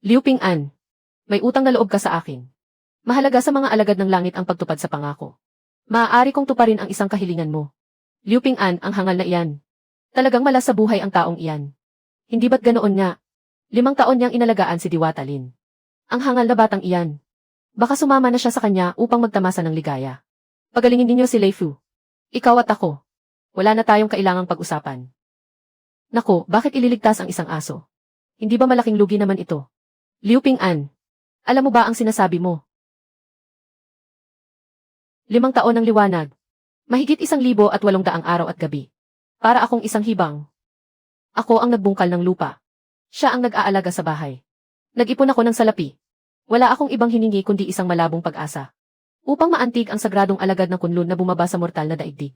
Liu Ping-an, may utang na loob ka sa akin. Mahalaga sa mga alagad ng langit ang pagtupad sa pangako. Maaari kong tuparin ang isang kahilingan mo. Liu Ping-an, ang hangal na iyan. Talagang malas sa buhay ang taong iyan. Hindi ba't ganoon nga? 5 taon niyang inalagaan si Diwata Lin. Ang hangal na batang iyan. Baka sumama na siya sa kanya upang magtamasa ng ligaya. Pagalingin ninyo si Lei Fu. Ikaw at ako. Wala na tayong kailangang pag-usapan. Nako, bakit ililigtas ang isang aso? Hindi ba malaking lugi naman ito? Liu Ping-an, alam mo ba ang sinasabi mo? 5 taon ng liwanag. Mahigit 1,800 araw at gabi. Para akong isang hibang. Ako ang nagbungkal ng lupa. Siya ang nag-aalaga sa bahay. Nag-ipon ako ng salapi. Wala akong ibang hiningi kundi isang malabong pag-asa. Upang maantig ang sagradong alagad ng kunlun na bumaba sa mortal na daigdig.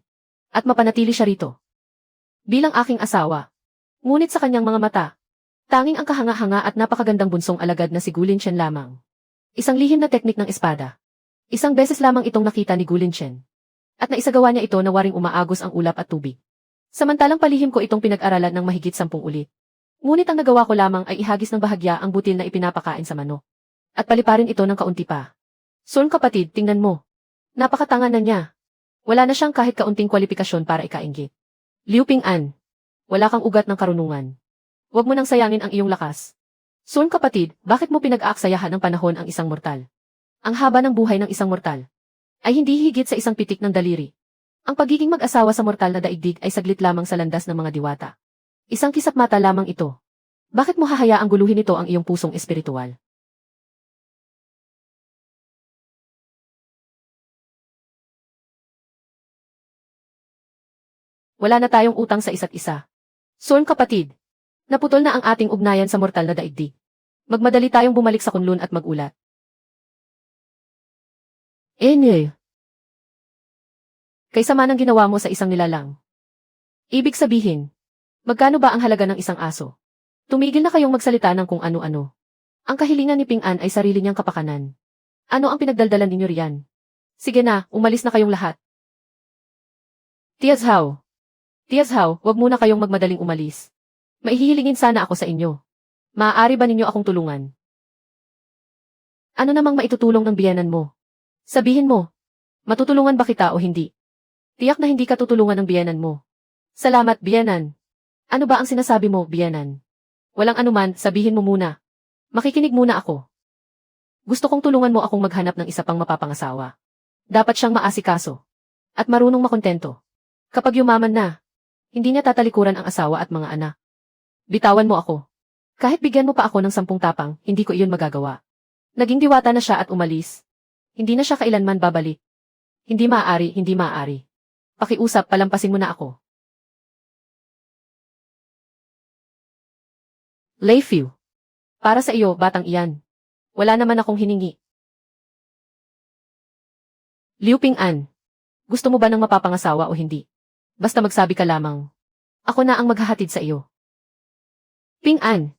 At mapanatili siya rito. Bilang aking asawa. Ngunit sa kanyang mga mata, tanging ang kahanga-hanga at napakagandang bunsong alagad na si Gu Linchen lamang. Isang lihim na teknik ng espada. Isang beses lamang itong nakita ni Gu Linchen. At naisagawa niya ito na waring umaagos ang ulap at tubig. Samantalang palihim ko itong pinag-aralan ng mahigit 10 ulit. Ngunit ang nagawa ko lamang ay ihagis ng bahagya ang butil na ipinapakain sa manok. At paliparin ito ng kaunti pa. Son kapatid, tingnan mo. Napakatanga na niya. Wala na siyang kahit kaunting kwalifikasyon para ikainggit. Liu Ping-an, wala kang ugat ng karunungan. Huwag mo nang sayangin ang iyong lakas. Son kapatid, bakit mo pinag-aaksayahan ng panahon ang isang mortal? Ang haba ng buhay ng isang mortal ay hindi higit sa isang pitik ng daliri. Ang pagiging mag-asawa sa mortal na daigdig ay saglit lamang sa landas ng mga diwata. Isang kisap mata lamang ito. Bakit mo hahayaang guluhin ito ang iyong pusong espiritual? Wala na tayong utang sa isa't isa. Son kapatid, naputol na ang ating ugnayan sa mortal na daigdig. Magmadali tayong bumalik sa kunlun at magulat. Kaysa man ang ginawa mo sa isang nilalang. Ibig sabihin, magkano ba ang halaga ng isang aso? Tumigil na kayong magsalita ng kung ano-ano. Ang kahilingan ni Ping-an ay sarili niyang kapakanan. Ano ang pinagdaldalan ninyo riyan? Sige na, umalis na kayong lahat. Tia Zhao. Tia Zhao, wag muna kayong magmadaling umalis. Maihihilingin sana ako sa inyo. Maaari ba ninyo akong tulungan? Ano namang maitutulong ng biyenan mo? Sabihin mo, matutulungan ba kita o hindi? Tiyak na hindi ka tutulungan ng biyenan mo. Salamat, biyenan. Ano ba ang sinasabi mo, biyenan? Walang anuman, sabihin mo muna. Makikinig muna ako. Gusto kong tulungan mo akong maghanap ng isa pang mapapangasawa. Dapat siyang maasikaso. At marunong makontento. Kapag yumaman na, hindi niya tatalikuran ang asawa at mga anak. Bitawan mo ako. Kahit bigyan mo pa ako ng 10 tapang, hindi ko iyon magagawa. Naging diwata na siya at umalis. Hindi na siya kailanman babalik. Hindi maaari, hindi maaari. Pakiusap, palampasin mo na ako. Lei Fu. Para sa iyo, batang iyan. Wala naman akong hiningi. Liu Ping-an. Gusto mo ba ng mapapangasawa o hindi? Basta magsabi ka lamang. Ako na ang maghahatid sa iyo. Ping-an.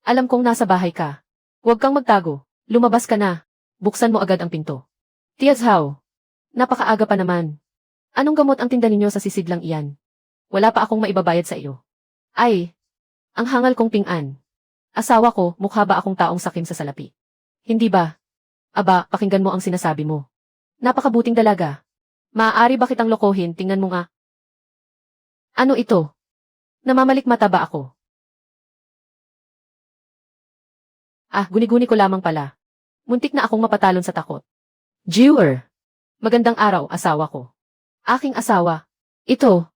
Alam kong nasa bahay ka. Huwag kang magtago. Lumabas ka na. Buksan mo agad ang pinto. Tia Zhao. Napakaaga pa naman. Anong gamot ang tinda ninyo sa sisidlang iyan? Wala pa akong maibabayad sa iyo. Ay. Ang hangal kong Ping-an. Asawa ko, mukha ba akong taong sakim sa salapi? Hindi ba? Aba, pakinggan mo ang sinasabi mo. Napakabuting dalaga. Maaari ba kitang lokohin, tingnan mo nga. Ano ito? Namamalikmata ba ako? Ah, guni-guni ko lamang pala. Muntik na akong mapatalon sa takot. Jewer. Magandang araw, asawa ko. Aking asawa. Ito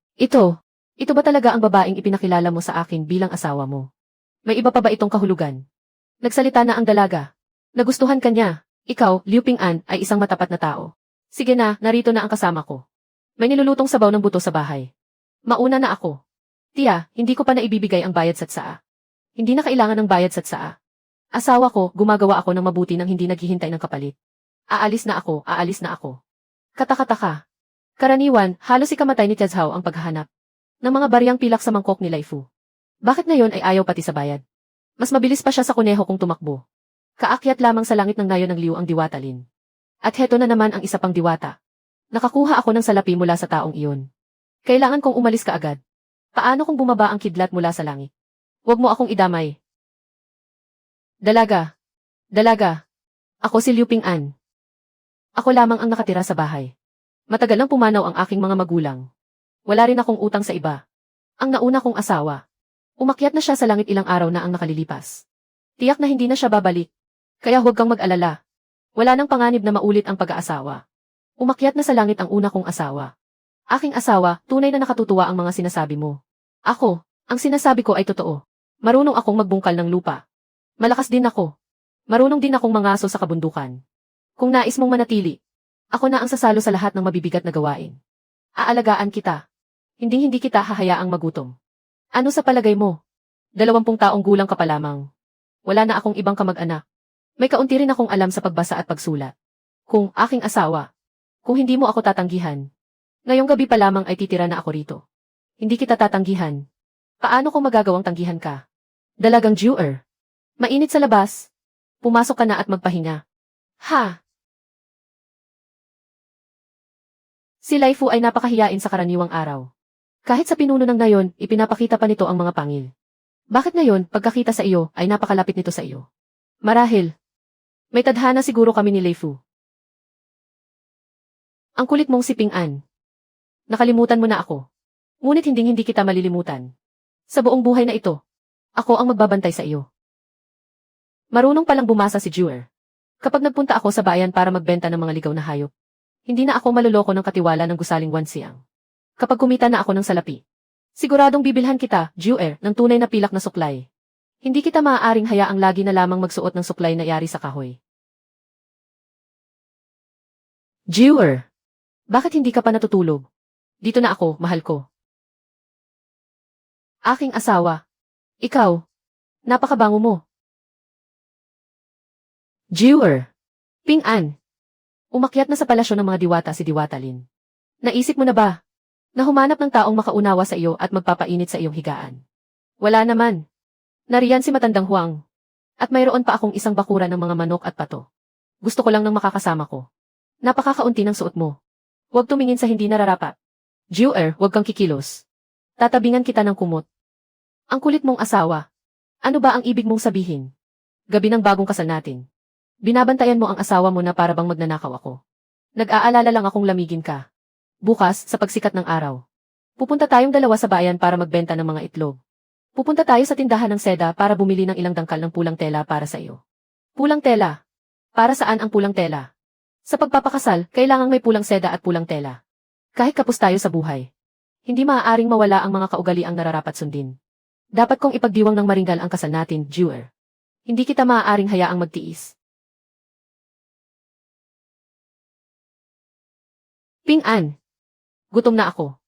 ba talaga ang babaeng ipinakilala mo sa akin bilang asawa mo? May iba pa ba itong kahulugan? Nagsalita na ang dalaga. Nagustuhan ka niya. Ikaw, Liu Ping-an, ay isang matapat na tao. Sige na, narito na ang kasama ko. May nilulutong sabaw ng buto sa bahay. Mauna na ako. Tia, hindi ko pa naibibigay ang bayad satsaa. Hindi na kailangan ng bayad satsaa. Asawa ko, gumagawa ako ng mabuti nang hindi naghihintay ng kapalit. Aalis na ako. Katakataka. Karaniwan, halos ikamatay ni Tia Zhao ang paghahanap ng mga bariyang pilak sa mangkok ni Lei Fu. Bakit ngayon ay ayaw pati sa bayad? Mas mabilis pa siya sa kuneho kung tumakbo. Kaakyat lamang sa langit ng nayo ng Liu ang Diwata Lin. At heto na naman ang isa pang diwata. Nakakuha ako ng salapi mula sa taong iyon. Kailangan kong umalis ka agad. Paano kung bumaba ang kidlat mula sa langit? Huwag mo akong idamay. Dalaga, Dalaga. Ako si Liu Ping-an. Ako lamang ang nakatira sa bahay. Matagal nang pumanaw ang aking mga magulang. Wala rin akong utang sa iba. Ang nauna kong asawa. Umakyat na siya sa langit ilang araw na ang nakalilipas. Tiyak na hindi na siya babalik. Kaya huwag kang mag-alala. Wala nang panganib na maulit ang pag-aasawa. Umakyat na sa langit ang una kong asawa. Aking asawa, tunay na nakatutuwa ang mga sinasabi mo. Ako, ang sinasabi ko ay totoo. Marunong akong magbungkal ng lupa. Malakas din ako. Marunong din akong mangaso sa kabundukan. Kung nais mong manatili, ako na ang sasalo sa lahat ng mabibigat na gawain. Aalagaan kita. Hindi kita hahayaang magutom. Ano sa palagay mo? 20 taong gulang ka pa lamang. Wala na akong ibang kamag-anak. May kaunti rin akong alam sa pagbasa at pagsulat. Kung aking asawa, kung hindi mo ako tatanggihan, ngayong gabi pa lamang ay titira na ako rito. Hindi kita tatanggihan. Paano ko magagawang tanggihan ka? Dalagang Jewer. Mainit sa labas. Pumasok ka na at magpahinga. Ha? Si Lai Fu ay napakahiyain sa karaniwang araw. Kahit sa pinuno ng nayon, ipinapakita pa nito ang mga pangil. Bakit ngayon, pagkakita sa iyo, ay napakalapit nito sa iyo? Marahil. May tadhana siguro kami ni Lai Fu. Ang kulit mong si Ping-an. Nakalimutan mo na ako. Ngunit hindi kita malilimutan. Sa buong buhay na ito, ako ang magbabantay sa iyo. Marunong palang bumasa si Jewer. Kapag nagpunta ako sa bayan para magbenta ng mga ligaw na hayop, hindi na ako maluloko ng katiwala ng gusaling Wansiang. Kapag kumita na ako ng salapi, siguradong bibilhan kita, Jewer, ng tunay na pilak na suklay. Hindi kita maaaring hayaang lagi na lamang magsuot ng suklay na yari sa kahoy. Jewer, bakit hindi ka pa natutulog? Dito na ako, mahal ko. Aking asawa. Ikaw. Napakabango mo. Jewer. Ping-an. Umakyat na sa palasyo ng mga diwata si Diwata Lin. Naisip mo na ba na humanap ng taong makaunawa sa iyo at magpapainit sa iyong higaan? Wala naman. Nariyan si Matandang Huang. At mayroon pa akong isang bakuran ng mga manok at pato. Gusto ko lang ng makakasama ko. Napakakaunti ng suot mo. Huwag tumingin sa hindi nararapat. Jewer, huwag kang kikilos. Tatabingan kita ng kumot. Ang kulit mong asawa. Ano ba ang ibig mong sabihin? Gabi ng bagong kasal natin. Binabantayan mo ang asawa mo na para bang magnanakaw ako. Nag-aalala lang akong lamigin ka. Bukas, sa pagsikat ng araw. Pupunta tayong dalawa sa bayan para magbenta ng mga itlog. Pupunta tayo sa tindahan ng seda para bumili ng ilang dangkal ng pulang tela para sa iyo. Pulang tela. Para saan ang pulang tela? Sa pagpapakasal, kailangang may pulang seda at pulang tela. Kahit kapos tayo sa buhay, hindi maaaring mawala ang mga kaugaliang nararapat sundin. Dapat kong ipagdiwang ng maringgal ang kasal natin, Jewer. Hindi kita maaaring hayaang magtiis. Ping-an. Gutom na ako.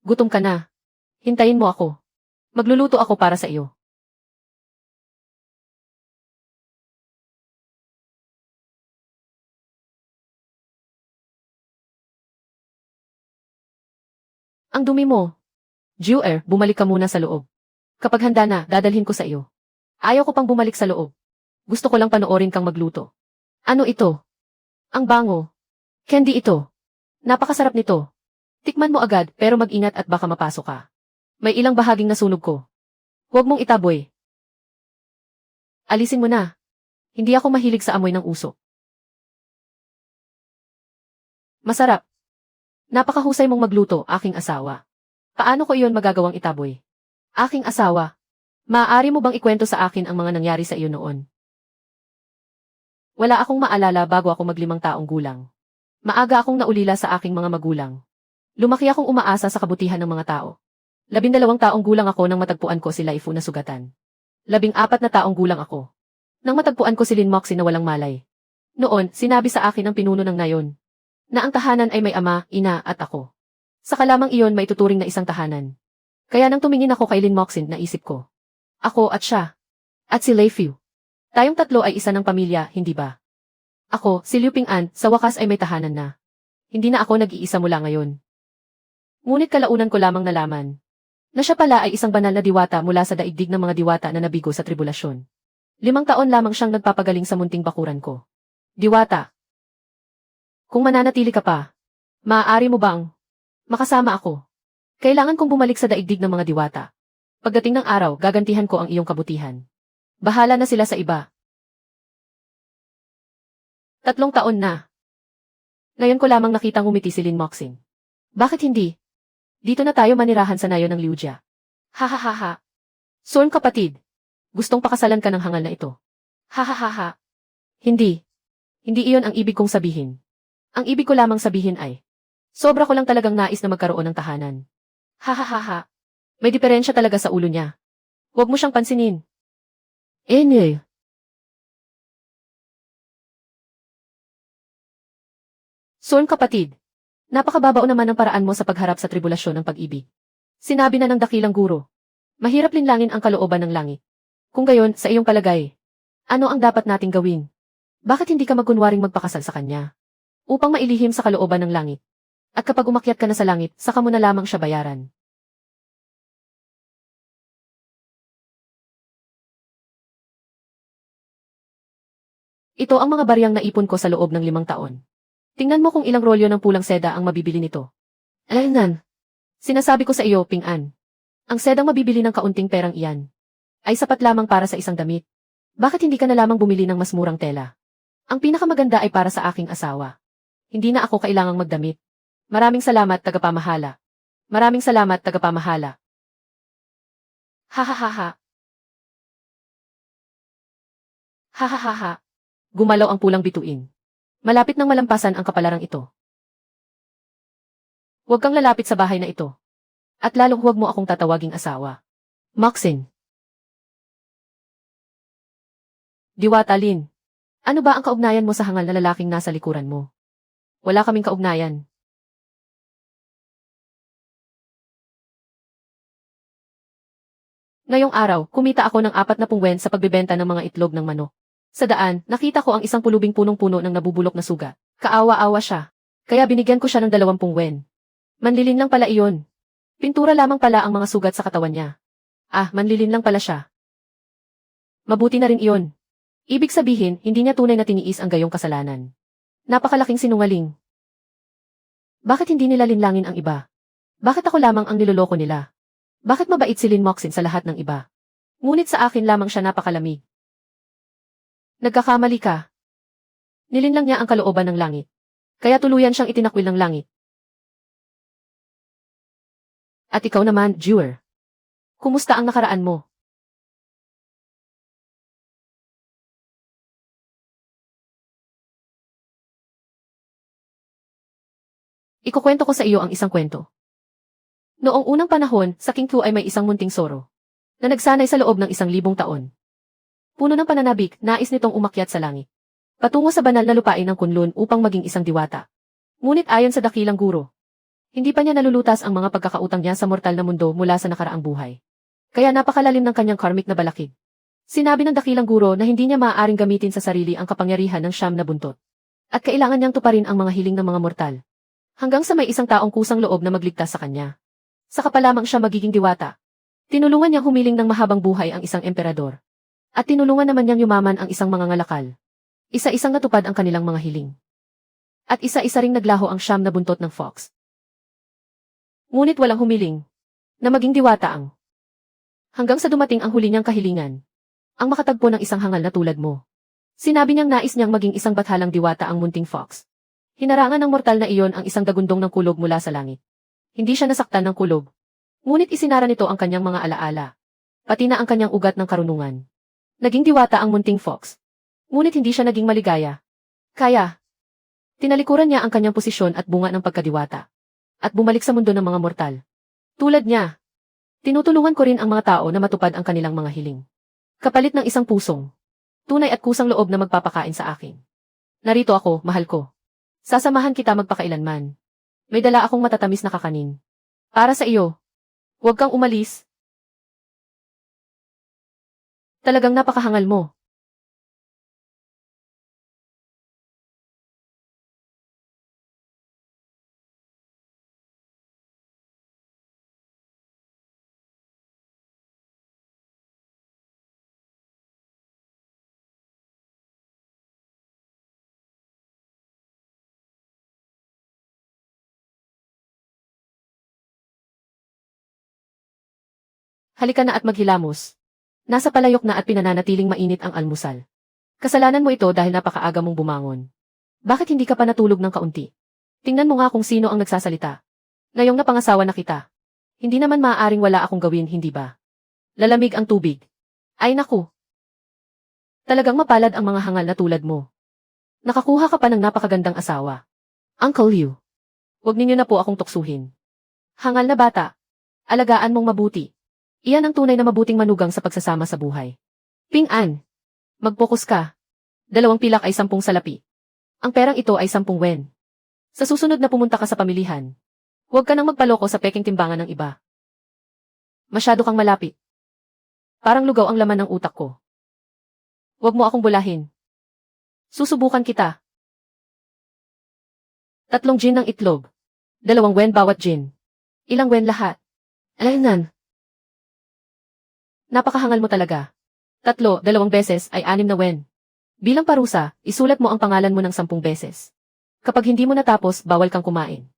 Gutom ka na. Hintayin mo ako. Magluluto ako para sa iyo. Ang dumi mo. Jewer, bumalik ka muna sa loob. Kapag handa na, dadalhin ko sa iyo. Ayaw ko pang bumalik sa loob. Gusto ko lang panoorin kang magluto. Ano ito? Ang bango. Candy ito. Napakasarap nito. Tikman mo agad pero mag-ingat at baka mapasok ka. May ilang bahaging nasunog ko. Huwag mong itaboy. Alisin mo na. Hindi ako mahilig sa amoy ng usok. Masarap. Napakahusay mong magluto, aking asawa. Paano ko iyon magagawang itaboy? Aking asawa. Maaari mo bang ikwento sa akin ang mga nangyari sa iyo noon? Wala akong maalala bago ako mag-5 taong gulang. Maaga akong naulila sa aking mga magulang. Lumaki akong umaasa sa kabutihan ng mga tao. 12 taong gulang ako nang matagpuan ko si Lai Fu na sugatan. 14 na taong gulang ako nang matagpuan ko si Lin Moxie na walang malay. Noon, sinabi sa akin ng pinuno ng nayon na ang tahanan ay may ama, ina at ako. Saka lamang iyon maituturing na isang tahanan. Kaya nang tumingin ako kay Lin Moxie, naisip ko. Ako at siya. At si Lai Fu. Tayong tatlo ay isa ng pamilya, hindi ba? Ako, si Liu Ping-an, sa wakas ay may tahanan na. Hindi na ako nag-iisa mula ngayon. Ngunit kalaunan ko lamang nalaman na siya pala ay isang banal na diwata mula sa daigdig ng mga diwata na nabigo sa tribulasyon. 5 taon lamang siyang nagpapagaling sa munting bakuran ko. Diwata. Kung mananatili ka pa, maaari mo bang makasama ako? Kailangan kong bumalik sa daigdig ng mga diwata. Pagdating ng araw, gagantihan ko ang iyong kabutihan. Bahala na sila sa iba. 3 taon na. Ngayon ko lamang nakitang ngumiti si Lin Moxin. Bakit hindi? Dito na tayo manirahan sa nayo ng Liuja. Hahaha. Sorn kapatid. Gustong pakasalan ka ng hangal na ito. Hahaha. Hindi. Hindi iyon ang ibig kong sabihin. Ang ibig ko lamang sabihin ay, sobra ko lang talagang nais na magkaroon ng tahanan. Hahaha. May diferensya talaga sa ulo niya. Huwag mo siyang pansinin. Enye. Sorn kapatid. Napakababaw naman ang paraan mo sa pagharap sa tribulasyon ng pag-ibig. Sinabi na ng dakilang guro. Mahirap linlangin ang kalooban ng langit. Kung gayon, sa iyong palagay, ano ang dapat nating gawin? Bakit hindi ka magkunwaring magpakasal sa kanya? Upang mailihim sa kalooban ng langit. At kapag umakyat ka na sa langit, saka mo na lamang siya bayaran. Ito ang mga bariyang naipon ko sa loob ng 5 taon. Tingnan mo kung ilang rolyo ng pulang seda ang mabibili nito. Alaynan. Sinasabi ko sa iyo, Ping-an. Ang sedang mabibili ng kaunting perang iyan ay sapat lamang para sa isang damit. Bakit hindi ka na lamang bumili ng mas murang tela? Ang pinakamaganda ay para sa aking asawa. Hindi na ako kailangang magdamit. Maraming salamat, tagapamahala. Maraming salamat, tagapamahala. Hahaha. Hahaha. Gumalaw ang pulang bituin. Malapit nang malampasan ang kapalarang ito. Huwag kang lalapit sa bahay na ito. At lalong huwag mo akong tatawaging asawa. Moxin. Diwata Lin. Ano ba ang kaugnayan mo sa hangal na lalaking nasa likuran mo? Wala kaming kaugnayan. Ngayong araw, kumita ako ng 40 wen sa pagbebenta ng mga itlog ng manok. Sa daan, nakita ko ang isang pulubing punong-puno ng nabubulok na sugat. Kaawa-awa siya. Kaya binigyan ko siya ng 20 wen. Manlilin lang pala iyon. Pintura lamang pala ang mga sugat sa katawan niya. Ah, manlilin lang pala siya. Mabuti na rin iyon. Ibig sabihin, hindi niya tunay na tiniis ang gayong kasalanan. Napakalaking sinungaling. Bakit hindi nila linlangin ang iba? Bakit ako lamang ang niloloko nila? Bakit mabait si Lin Moxin sa lahat ng iba? Ngunit sa akin lamang siya napakalamig. Nagkakamali ka. Nilinlang niya ang kalooban ng langit. Kaya tuluyan siyang itinakwil ng langit. At ikaw naman, Jewer. Kumusta ang nakaraan mo? Ikukwento ko sa iyo ang isang kwento. Noong unang panahon, sa King Fu ay may isang munting soro na nagsanay sa loob ng 1,000 taon. Puno ng pananabik, nais nitong umakyat sa langit. Patungo sa banal na lupain ng Kunlun upang maging isang diwata. Ngunit ayon sa dakilang guro, hindi pa niya nalulutas ang mga pagkakautang niya sa mortal na mundo mula sa nakaraang buhay. Kaya napakalalim ng kanyang karmic na balakid. Sinabi ng dakilang guro na hindi niya maaaring gamitin sa sarili ang kapangyarihan ng siyam na buntot. At kailangan niyang tuparin ang mga hiling ng mga mortal. Hanggang sa may isang taong kusang loob na magligtas sa kanya. Saka pa lamang siya magiging diwata. Tinulungan niyang humiling ng mahabang buhay ang isang emperador. At tinulungan naman niyang yumaman ang isang mangangalakal. Isa-isang natupad ang kanilang mga hiling. At isa-isa ring naglaho ang siyam na buntot ng fox. Ngunit walang humiling na maging diwata ang. Hanggang sa dumating ang huli niyang kahilingan. Ang makatagpo ng isang hangal na tulad mo. Sinabi niyang nais niyang maging isang bathalang diwata ang munting fox. Hinarangan ng mortal na iyon ang isang dagundong ng kulog mula sa langit. Hindi siya nasaktan ng kulog. Ngunit isinara nito ang kanyang mga alaala. Pati na ang kanyang ugat ng karunungan. Naging diwata ang munting fox. Ngunit hindi siya naging maligaya. Kaya, tinalikuran niya ang kanyang posisyon at bunga ng pagkadiwata. At bumalik sa mundo ng mga mortal. Tulad niya, tinutulungan ko rin ang mga tao na matupad ang kanilang mga hiling. Kapalit ng isang pusong. Tunay at kusang loob na magpapakain sa akin. Narito ako, mahal ko. Sasamahan kita magpakailanman. May dala akong matatamis na kakanin. Para sa iyo. Huwag kang umalis. Talagang napakahangal mo. Halika na at maghilamos. Nasa palayok na at pinananatiling mainit ang almusal. Kasalanan mo ito dahil napakaaga mong bumangon. Bakit hindi ka pa natulog ng kaunti? Tingnan mo nga kung sino ang nagsasalita. Ngayong napangasawa na kita. Hindi naman maaaring wala akong gawin, hindi ba? Lalamig ang tubig. Ay naku. Talagang mapalad ang mga hangal na tulad mo. Nakakuha ka pa ng napakagandang asawa. Uncle Liu. Huwag ninyo na po akong tuksuhin. Hangal na bata. Alagaan mong mabuti. Iyan ang tunay na mabuting manugang sa pagsasama sa buhay. Ping An. Mag-focus ka. 2 pilak ay 10 salapi. Ang perang ito ay 10 wen. Sa susunod na pumunta ka sa pamilihan, huwag ka nang magpaloko sa peking timbangan ng iba. Masyado kang malapit. Parang lugaw ang laman ng utak ko. Huwag mo akong bulahin. Susubukan kita. 3 gin ng itlog. 2 wen bawat gin. Ilang wen lahat? Alaynan. Napakahangal mo talaga. 2 beses ay 6 na wen. Bilang parusa, isulat mo ang pangalan mo ng 10 beses. Kapag hindi mo natapos, bawal kang kumain.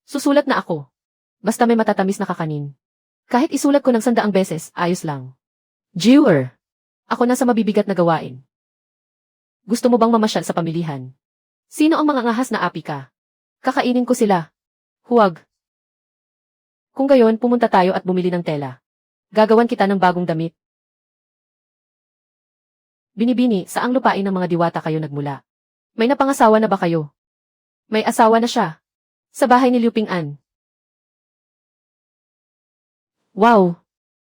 Susulat na ako. Basta may matatamis na kakanin. Kahit isulat ko ng 100 beses, ayos lang. Jewer. Ako na sa mabibigat na gawain. Gusto mo bang mamasyal sa pamilihan? Sino ang mga ngahas na api ka? Kakainin ko sila. Huwag. Kung gayon, pumunta tayo at bumili ng tela. Gagawan kita ng bagong damit. Binibini, saang lupain ng mga diwata kayo nagmula? May napangasawa na ba kayo? May asawa na siya. Sa bahay ni Liu Ping-an. Wow!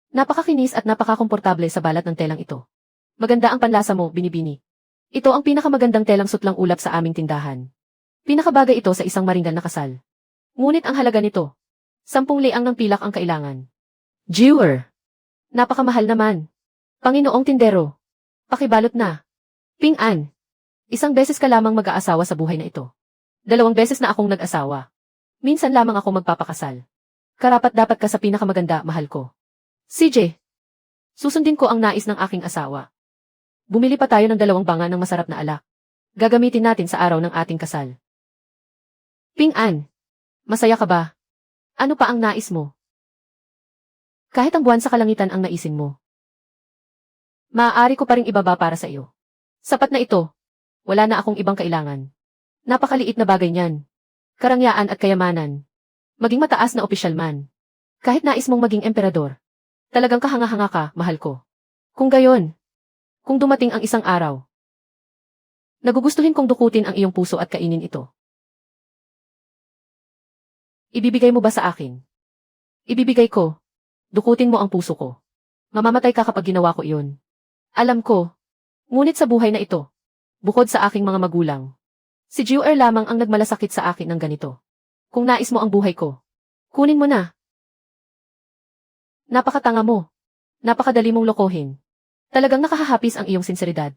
Napakakinis at napakakomportable sa balat ng telang ito. Maganda ang panlasa mo, Binibini. Ito ang pinakamagandang telang sutlang ulap sa aming tindahan. Pinakabagay ito sa isang maringgan na kasal. Ngunit ang halaga nito, 10 liang ng pilak ang kailangan. Jewer! Napakamahal naman. Panginoong tindero. Pakibalot na. Ping-an. 1 beses ka lamang mag-aasawa sa buhay na ito. 2 beses na akong nag-asawa. Minsan lamang ako magpapakasal. Karapat-dapat ka sa pinakamaganda, mahal ko. CJ. Susundin ko ang nais ng aking asawa. Bumili pa tayo ng 2 banga ng masarap na alak. Gagamitin natin sa araw ng ating kasal. Ping-an. Masaya ka ba? Ano pa ang nais mo? Kahit ang buwan sa kalangitan ang naisin mo. Maaari ko pa ring ibaba para sa iyo. Sapat na ito. Wala na akong ibang kailangan. Napakaliit na bagay niyan. Karangyaan at kayamanan. Maging mataas na opisyal man. Kahit nais mong maging emperador. Talagang kahanga-hanga ka, mahal ko. Kung gayon. Kung dumating ang isang araw. Nagugustuhin kong dukutin ang iyong puso at kainin ito. Ibibigay mo ba sa akin? Ibibigay ko. Dukutin mo ang puso ko. Mamamatay ka kapag ginawa ko iyon. Alam ko. Ngunit sa buhay na ito, bukod sa aking mga magulang, si Jewer lamang ang nagmalasakit sa akin ng ganito. Kung nais mo ang buhay ko, kunin mo na. Napakatanga mo. Napakadali mong lokohin. Talagang nakahahapis ang iyong sinseridad.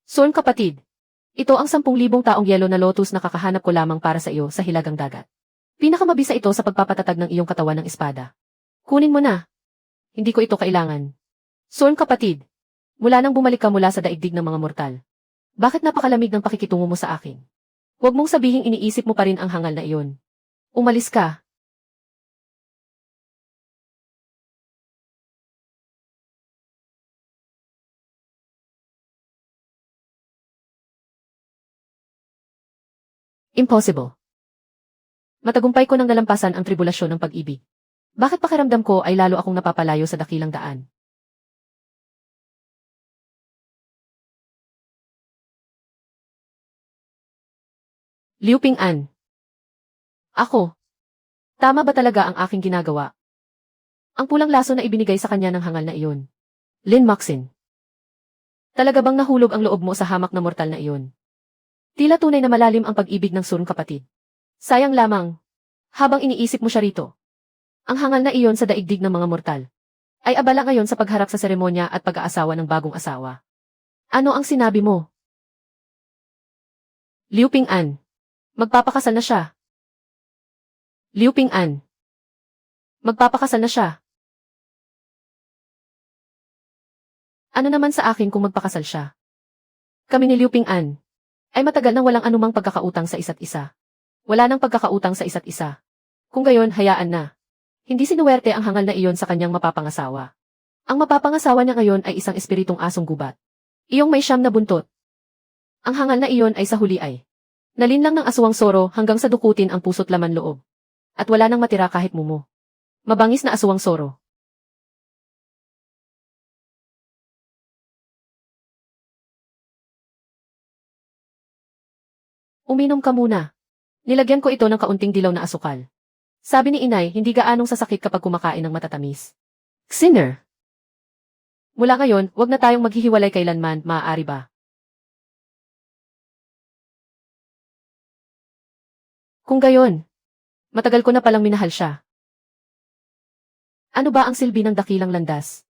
Sorn kapatid. Ito ang 10,000 taong yelo na lotus na kakahanap ko lamang para sa iyo sa hilagang dagat. Pinakamabisa ito sa pagpapatatag ng iyong katawan ng espada. Kunin mo na. Hindi ko ito kailangan. Sorn kapatid. Mula nang bumalik ka mula sa daigdig ng mga mortal. Bakit napakalamig ng pakikitungo mo sa akin? Huwag mong sabihing iniisip mo pa rin ang hangal na iyon. Umalis ka. Impossible. Matagumpay ko nang nalampasan ang tribulasyon ng pag-ibig. Bakit pakiramdam ko ay lalo akong napapalayo sa dakilang daan? Liu Ping-an. Ako. Tama ba talaga ang aking ginagawa? Ang pulang laso na ibinigay sa kanya ng hangal na iyon. Lin Maxin. Talaga bang nahulog ang loob mo sa hamak na mortal na iyon? Tila tunay na malalim ang pag-ibig ng surong kapatid. Sayang lamang. Habang iniisip mo siya rito. Ang hangal na iyon sa daigdig ng mga mortal. Ay abala ngayon sa pagharap sa seremonya at pag-aasawa ng bagong asawa. Ano ang sinabi mo? Liu Ping-an. Magpapakasal na siya. Liu Ping-an. Magpapakasal na siya. Ano naman sa akin kung magpakasal siya? Kami ni Liu Ping-an ay matagal nang walang anumang pagkakautang sa isa't isa. Wala nang pagkakautang sa isa't isa. Kung gayon, hayaan na. Hindi sinuwerte ang hangal na iyon sa kanyang mapapangasawa. Ang mapapangasawa niya ngayon ay isang espiritong asong gubat. Iyong may siyam na buntot. Ang hangal na iyon ay sa huli ay nalinlang ng aswang soro hanggang sa dukutin ang puso't laman loob. At wala nang matira kahit mumo. Mabangis na aswang soro. Uminom ka muna. Nilagyan ko ito ng kaunting dilaw na asukal. Sabi ni inay, hindi gaanong sasakit kapag kumakain ng matatamis. Sinner. Mula ngayon, wag na tayong maghihiwalay kailanman, maaari ba? Kung gayon, matagal ko na palang minahal siya. Ano ba ang silbi ng dakilang landas?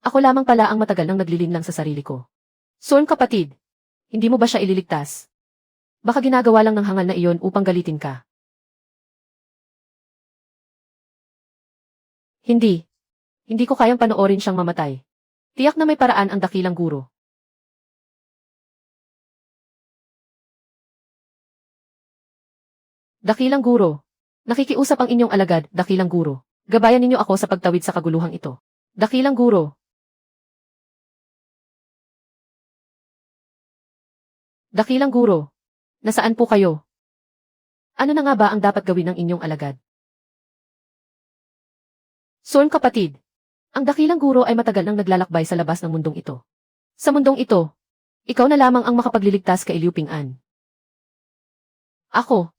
Ako lamang pala ang matagal nang naglilinlang sa sarili ko. Sorn kapatid, hindi mo ba siya ililigtas? Baka ginagawa lang ng hangal na iyon upang galitin ka. Hindi. Hindi ko kayang panoorin siyang mamatay. Tiyak na may paraan ang dakilang guro. Dakilang guro. Nakikiusap ang inyong alagad, dakilang guro. Gabayan ninyo ako sa pagtawid sa kaguluhang ito. Dakilang guro. Dakilang guro. Nasaan po kayo? Ano na nga ba ang dapat gawin ng inyong alagad? Sorn kapatid. Ang dakilang guro ay matagal nang naglalakbay sa labas ng mundong ito. Sa mundong ito, ikaw na lamang ang makapagliligtas kay Liu Ping-an. Ako.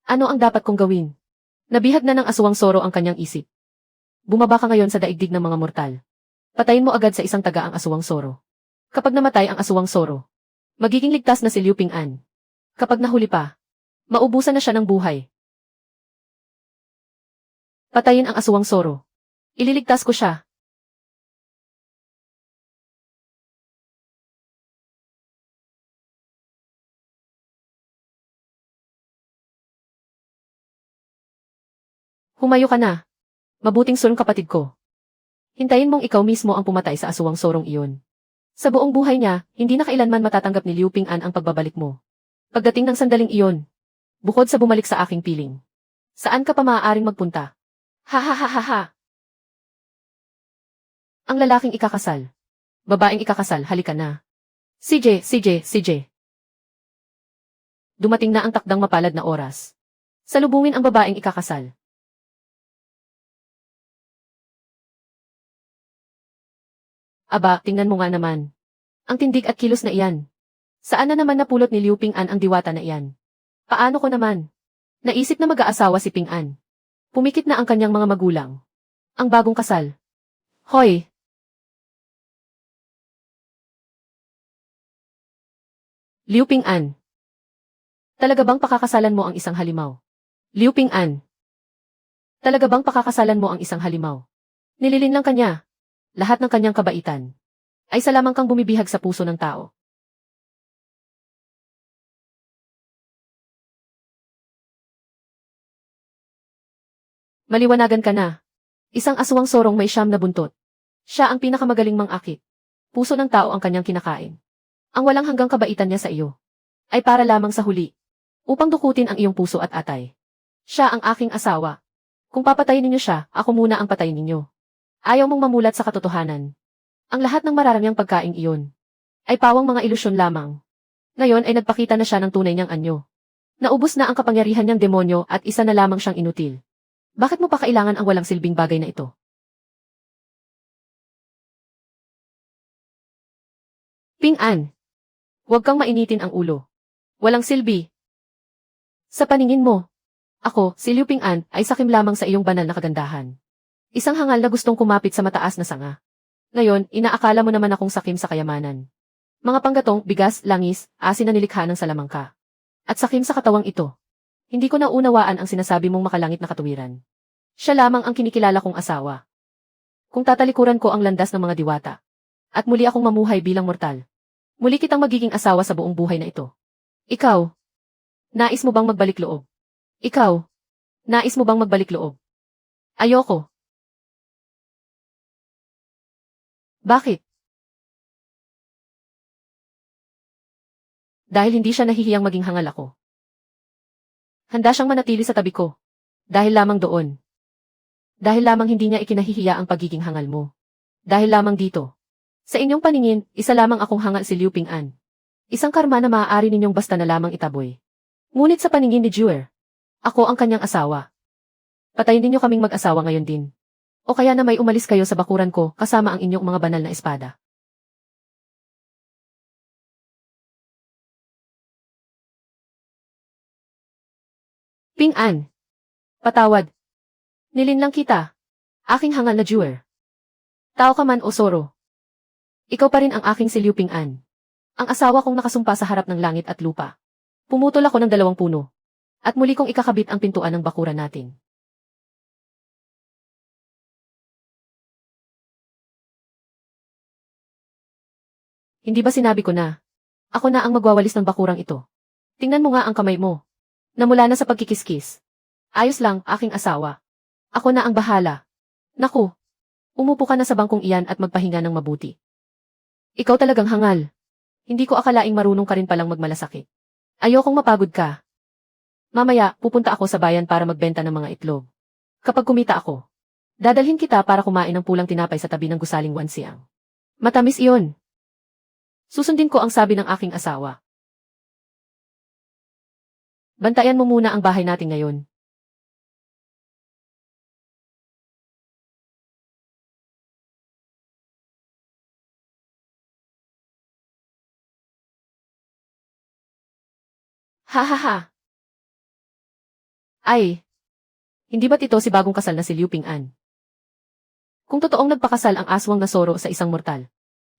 Ano ang dapat kong gawin? Nabihag na ng aswang soro ang kanyang isip. Bumaba ka ngayon sa daigdig ng mga mortal. Patayin mo agad sa isang taga ang aswang soro. Kapag namatay ang aswang soro, magiging ligtas na si Liu Ping-an. Kapag nahuli pa, maubusan na siya ng buhay. Patayin ang aswang soro. Ililigtas ko siya. Humayo ka na. Mabuting Sorn kapatid ko. Hintayin mong ikaw mismo ang pumatay sa aswang sorong iyon. Sa buong buhay niya, hindi na kailanman matatanggap ni Liu Ping-an ang pagbabalik mo. Pagdating ng sandaling iyon, bukod sa bumalik sa aking piling, saan ka pa maaaring magpunta? Ha ha ha ha ha! Ang lalaking ikakasal. Babaeng ikakasal, halika na. CJ. Dumating na ang takdang mapalad na oras. Salubungin ang babaeng ikakasal. Aba, tingnan mo nga naman. Ang tindig at kilos na iyan. Saan na naman napulot ni Liu Ping-an ang diwata na iyan? Paano ko naman? Naisip na mag-aasawa si Ping-an. Pumikit na ang kanyang mga magulang. Ang bagong kasal. Hoy! Liu Ping-an. Talaga bang pakakasalan mo ang isang halimaw? Liu Ping-an. Talaga bang pakakasalan mo ang isang halimaw? Nililin lang kanya. Lahat ng kanyang kabaitan ay sa lamang kang bumibihag sa puso ng tao. Maliwanagan ka na. Isang aswang sorong may siyam na buntot. Siya ang pinakamagaling mang-akit. Puso ng tao ang kanyang kinakain. Ang walang hanggang kabaitan niya sa iyo ay para lamang sa huli, upang dukutin ang iyong puso at atay. Siya ang aking asawa. Kung papatayin ninyo siya, ako muna ang patayin ninyo. Ayaw mong mamulat sa katotohanan. Ang lahat ng mararamyang pagkaing iyon ay pawang mga ilusyon lamang. Ngayon ay nagpakita na siya ng tunay niyang anyo. Naubos na ang kapangyarihan niyang demonyo at isa na lamang siyang inutil. Bakit mo pa kailangan ang walang silbing bagay na ito? Ping-an. Huwag kang mainitin ang ulo. Walang silbi. Sa paningin mo, ako, si Liu Ping-an, ay sakim lamang sa iyong banal na kagandahan. Isang hangal na gustong kumapit sa mataas na sanga. Ngayon, inaakala mo naman akong sakim sa kayamanan. Mga panggatong, bigas, langis, asin na nilikha ng salamangka. At sakim sa katawang ito. Hindi ko naunawaan ang sinasabi mong makalangit na katuwiran. Siya lamang ang kinikilala kong asawa. Kung tatalikuran ko ang landas ng mga diwata, at muli akong mamuhay bilang mortal, muli kitang magiging asawa sa buong buhay na ito. Ikaw, nais mo bang magbalik loob? Ikaw, nais mo bang magbalik loob? Ayoko. Bakit? Dahil hindi siya nahihiyang maging hangal ako. Handa siyang manatili sa tabi ko. Dahil lamang doon. Dahil lamang hindi niya ikinahihiya ang pagiging hangal mo. Dahil lamang dito. Sa inyong paningin, isa lamang akong hangal si Liu Ping-an. Isang karma na maaari ninyong basta na lamang itaboy. Ngunit sa paningin ni Jue, ako ang kanyang asawa. Patayin ninyo kaming mag-asawa ngayon din. O kaya na may umalis kayo sa bakuran ko kasama ang inyong mga banal na espada. Ping-an. Patawad. Nilinlang kita. Aking hangal na Jue. Tao ka man o Soro. Ikaw pa rin ang aking si Liu Ping-an. Ang asawa kong nakasumpa sa harap ng langit at lupa. Pumutol ako ng 2 puno. At muli kong ikakabit ang pintuan ng bakuran natin. Hindi ba sinabi ko na? Ako na ang magwawalis ng bakurang ito. Tingnan mo nga ang kamay mo. Namula na sa pagkikiskis. Ayos lang, aking asawa. Ako na ang bahala. Naku. Umupo ka na sa bangkong iyan at magpahinga ng mabuti. Ikaw talagang hangal. Hindi ko akalaing marunong ka rin palang magmalasakit. Ayokong mapagod ka. Mamaya, pupunta ako sa bayan para magbenta ng mga itlog. Kapag kumita ako, dadalhin kita para kumain ng pulang tinapay sa tabi ng gusaling wansiang. Matamis iyon. Susundin ko ang sabi ng aking asawa. Bantayan mo muna ang bahay natin ngayon. Ha ha ha. Ay. Hindi ba't ito si bagong kasal na si Liu Ping-an? Kung totoong nagpakasal ang aswang na Soro sa isang mortal,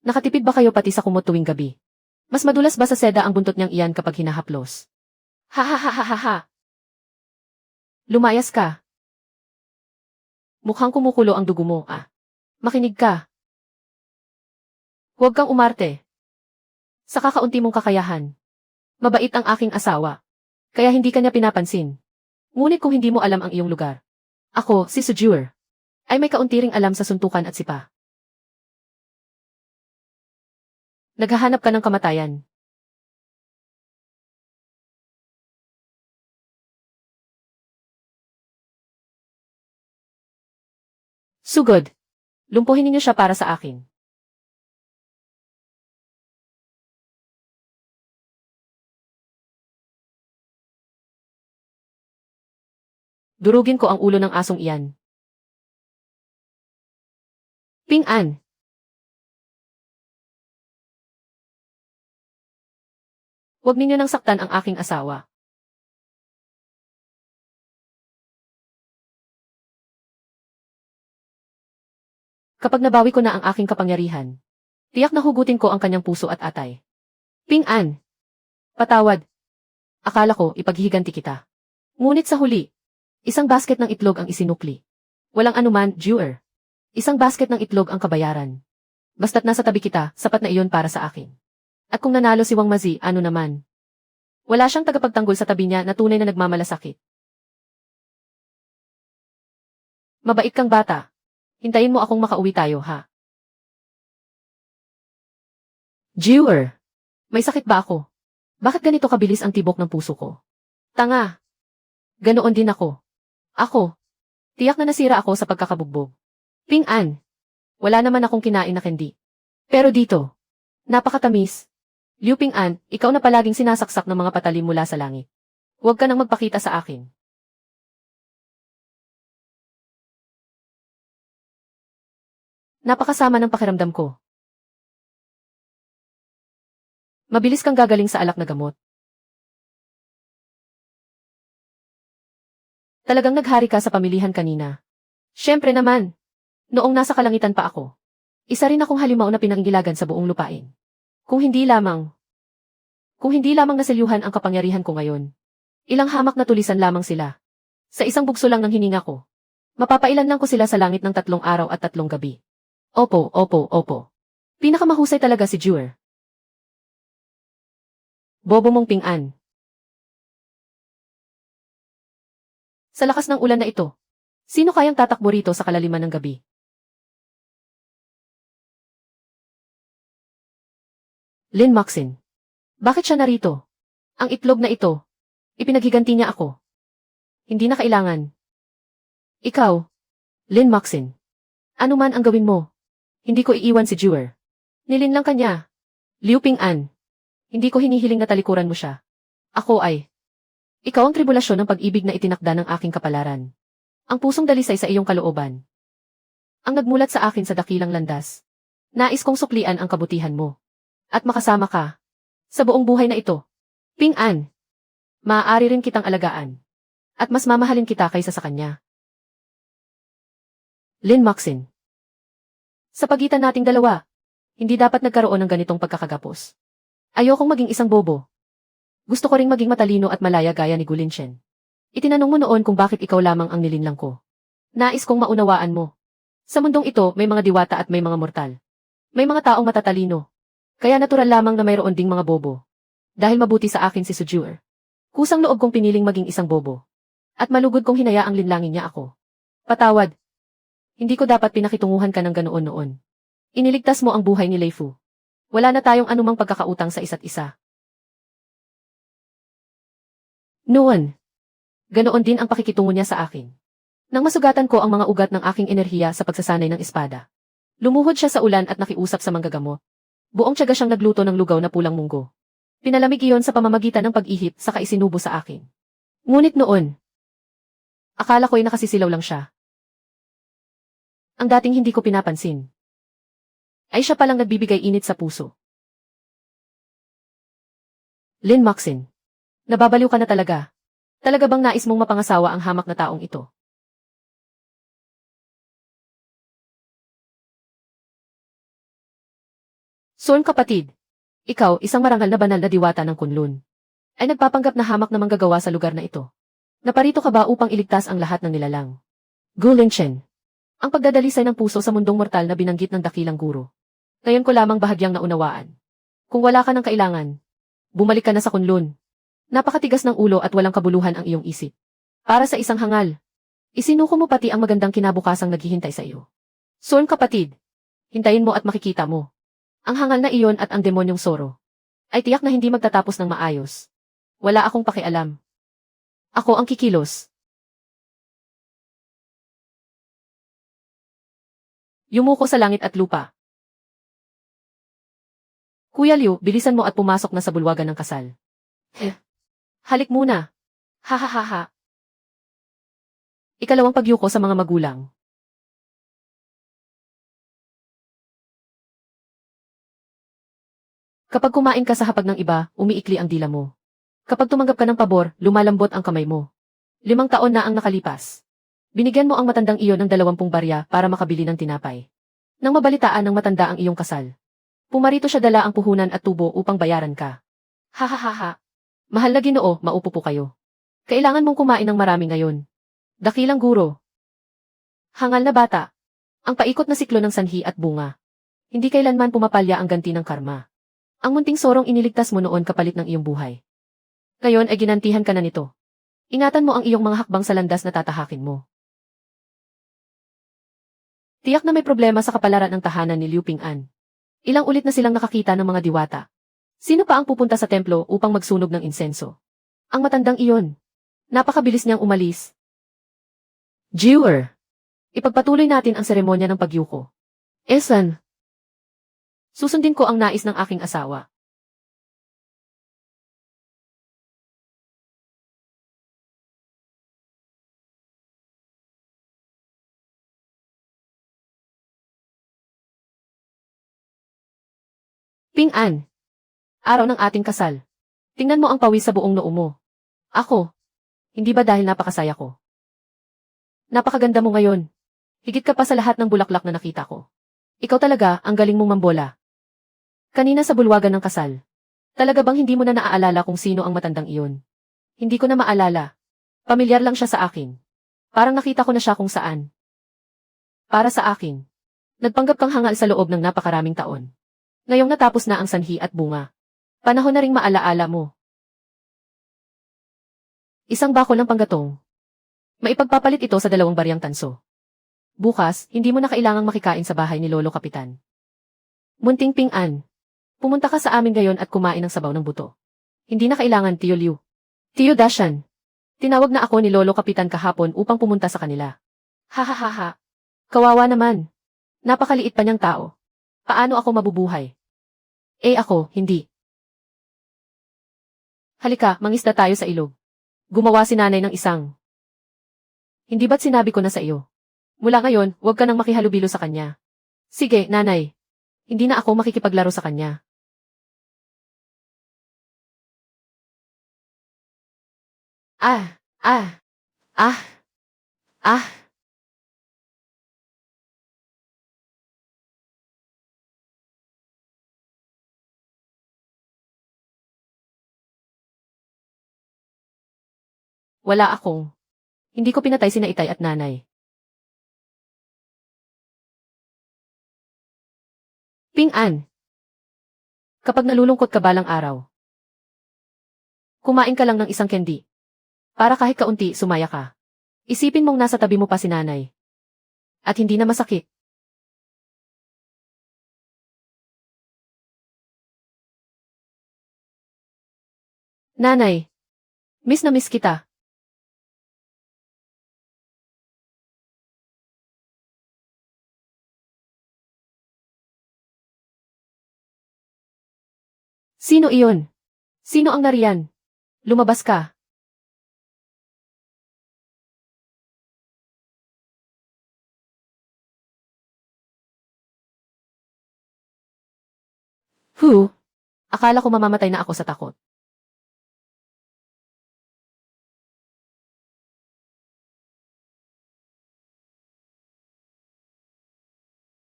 nakatipid ba kayo pati sa kumot tuwing gabi? Mas madulas ba sa seda ang buntot niyang iyan kapag hinahaplos? Ha ha ha ha ha ha. Lumayas ka. Mukhang kumukulo ang dugo mo, ah. Makinig ka. Huwag kang umarte. Sa kakaunti mong kakayahan. Mabait ang aking asawa. Kaya hindi kanya pinapansin. Ngunit kung hindi mo alam ang iyong lugar. Ako, si Sujur, ay may kaunti ring alam sa suntukan at sipa. Naghahanap ka ng kamatayan. Sugod. Lumpuhin ninyo siya para sa akin. Durugin ko ang ulo ng asong iyan. Ping-an. Huwag ninyo nang saktan ang aking asawa. Kapag nabawi ko na ang aking kapangyarihan, tiyak na hugutin ko ang kanyang puso at atay. Ping-an. Patawad. Akala ko ipaghihiganti kita. Ngunit sa huli, isang basket ng itlog ang isinukli. Walang anuman, Jue. Isang basket ng itlog ang kabayaran. Basta't nasa tabi kita, sapat na iyon para sa akin. At kung nanalo si Wang Mazi, ano naman? Wala siyang tagapagtanggol sa tabi niya na tunay na nagmamalasakit. Mabait kang bata. Hintayin mo akong makauwi tayo, ha? Jue. May sakit ba ako? Bakit ganito kabilis ang tibok ng puso ko? Tanga. Ganoon din ako. Ako. Tiyak na nasira ako sa pagkakabugbog. Ping-an. Wala naman akong kinain na candy. Pero dito. Napakatamis. Liu Ping-an, ikaw na palaging sinasaksak ng mga patalim mula sa langit. Huwag ka nang magpakita sa akin. Napakasama ng pakiramdam ko. Mabilis kang gagaling sa alak na gamot. Talagang naghari ka sa pamilihan kanina. Siyempre naman. Noong nasa kalangitan pa ako. Isa rin akong halimaw na pinanggilagan sa buong lupain. Kung hindi lamang nasilyuhan ang kapangyarihan ko ngayon. Ilang hamak na tulisan lamang sila. Sa isang bugso lang ng hininga ko. Mapapailan lang ko sila sa langit ng 3 araw at 3 gabi. Opo, opo, opo. Pinakamahusay talaga si Jue. Bobo mong Ping-an. Sa lakas ng ulan na ito, sino kayang tatakbo rito sa kalaliman ng gabi? Lin Maxin. Bakit siya narito? Ang itlog na ito. Ipinaghiganti niya ako. Hindi na kailangan. Ikaw, Lin Maxin. Ano man ang gawin mo, Hindi ko iiwan si Jewel. Nilinlang kanya. Liu Ping-an. Hindi ko hinihiling na talikuran mo siya. Ako ay. Ikaw ang tribulasyon ng pag-ibig na itinakda ng aking kapalaran. Ang pusong dalisay sa iyong kalooban. Ang nagmulat sa akin sa dakilang landas. Nais kong suklian ang kabutihan mo. At makasama ka. Sa buong buhay na ito. Ping-an. Maaari rin kitang alagaan. At mas mamahalin kita kaysa sa kanya. Lin Maxin. Sa pagitan nating dalawa, hindi dapat nagkaroon ng ganitong pagkakagapos. Ayokong maging isang bobo. Gusto ko ring maging matalino at malaya gaya ni Gulinshen. Itinanong mo noon kung bakit ikaw lamang ang nilinlang ko. Nais kong maunawaan mo. Sa mundong ito, may mga diwata at may mga mortal. May mga taong matatalino. Kaya natural lamang na mayroon ding mga bobo. Dahil mabuti sa akin si Sujur. Kusang loob kong piniling maging isang bobo. At malugod kong hinayaang linlangin niya ako. Patawad. Hindi ko dapat pinakitunguhan ka ng ganoon noon. Iniligtas mo ang buhay ni Lei Fu. Wala na tayong anumang pagkakautang sa isa't isa. Noon. Ganoon din ang pakikitungo niya sa akin. Nang masugatan ko ang mga ugat ng aking enerhiya sa pagsasanay ng espada. Lumuhod siya sa ulan at nakiusap sa manggagamot. Buong tiyaga siyang nagluto ng lugaw na pulang munggo. Pinalamig iyon sa pamamagitan ng pag-ihip saka isinubo sa akin. Ngunit noon, akala ko'y nakasisilaw lang siya. Ang dating hindi ko pinapansin. Ay siya palang nagbibigay init sa puso. Lin Maxin. Nababaliw ka na talaga. Talaga bang nais mong mapangasawa ang hamak na taong ito? Sorn kapatid. Ikaw, isang marangal na banal na diwata ng Kunlun. Ay nagpapanggap na hamak na manggagawa sa lugar na ito. Naparito ka ba upang iligtas ang lahat ng nilalang? Gulinshen. Ang pagdadalisay ng puso sa mundong mortal na binanggit ng dakilang guro. Ngayon ko lamang bahagyang naunawaan. Kung wala ka ng kailangan, bumalik ka na sa Kunlun. Napakatigas ng ulo at walang kabuluhan ang iyong isip. Para sa isang hangal, isinuko mo pati ang magandang kinabukasang naghihintay sa iyo. Sorn kapatid, hintayin mo at makikita mo. Ang hangal na iyon at ang demonyong Soro ay tiyak na hindi magtatapos ng maayos. Wala akong pakialam. Ako ang kikilos. Yumuko sa langit at lupa. Kuya Liu, bilisan mo at pumasok na sa bulwagan ng kasal. Halik muna. Ha ha ha ha. Ikalawang pagyuko sa mga magulang. Kapag kumain ka sa hapag ng iba, umiikli ang dila mo. Kapag tumanggap ka ng pabor, lumalambot ang kamay mo. 5 taon na ang nakalipas. Binigyan mo ang matandang iyon ng 20 barya para makabili ng tinapay. Nang mabalitaan ng matanda ang iyong kasal, pumarito siya dala ang puhunan at tubo upang bayaran ka. Ha ha ha ha. Mahal na Ginoo, maupo po kayo. Kailangan mong kumain ng marami ngayon. Dakilang guro. Hangal na bata. Ang paikot na siklo ng sanhi at bunga. Hindi kailanman pumapalya ang ganti ng karma. Ang munting sorong iniligtas mo noon kapalit ng iyong buhay. Ngayon ay ginantihan ka na nito. Ingatan mo ang iyong mga hakbang sa landas na tatahakin mo. Tiyak na may problema sa kapalaran ng tahanan ni Liu Ping-an. Ilang ulit na silang nakakita ng mga diwata. Sino pa ang pupunta sa templo upang magsunog ng insenso? Ang matandang iyon. Napakabilis niyang umalis. Jewer. Ipagpatuloy natin ang seremonya ng pagyuko. Esan. Susundin ko ang nais ng aking asawa. Ping-an. Araw ng ating kasal. Tingnan mo ang pawis sa buong noo mo. Ako. Hindi ba dahil napakasaya ko? Napakaganda mo ngayon. Higit ka pa sa lahat ng bulaklak na nakita ko. Ikaw talaga ang galing mong mambola. Kanina sa bulwagan ng kasal. Talaga bang hindi mo na naaalala kung sino ang matandang iyon? Hindi ko na maalala. Pamilyar lang siya sa akin. Parang nakita ko na siya kung saan. Para sa akin. Nagpanggap kang hangal sa loob ng napakaraming taon. Ngayong natapos na ang sanhi at bunga. Panahon na ring maalaala mo. Isang bako ng panggatong. Maipagpapalit ito sa 2 baryang tanso. Bukas, hindi mo na kailangang makikain sa bahay ni Lolo Kapitan. Munting Ping-an. Pumunta ka sa amin ngayon at kumain ng sabaw ng buto. Hindi na kailangan, Tio Liu. Tio Dashan. Tinawag na ako ni Lolo Kapitan kahapon upang pumunta sa kanila. Ha ha ha ha. Kawawa naman. Napakaliit pa niyang tao. Paano ako mabubuhay? Ako, hindi. Halika, mangisda tayo sa ilog. Gumawa si nanay ng isang. Hindi ba't sinabi ko na sa iyo? Mula ngayon, huwag ka nang makihalubilo sa kanya. Sige, nanay. Hindi na ako makikipaglaro sa kanya. Ah, ah, ah, ah. Wala akong. Hindi ko pinatay sina itay at nanay. Ping-an. Kapag nalulungkot ka balang araw, kumain ka lang ng isang candy. Para kahit kaunti, sumaya ka. Isipin mong nasa tabi mo pa si nanay. At hindi na masakit. Nanay, miss na miss kita. Sino iyon? Sino ang nariyan? Lumabas ka. Hu, akala ko mamamatay na ako sa takot.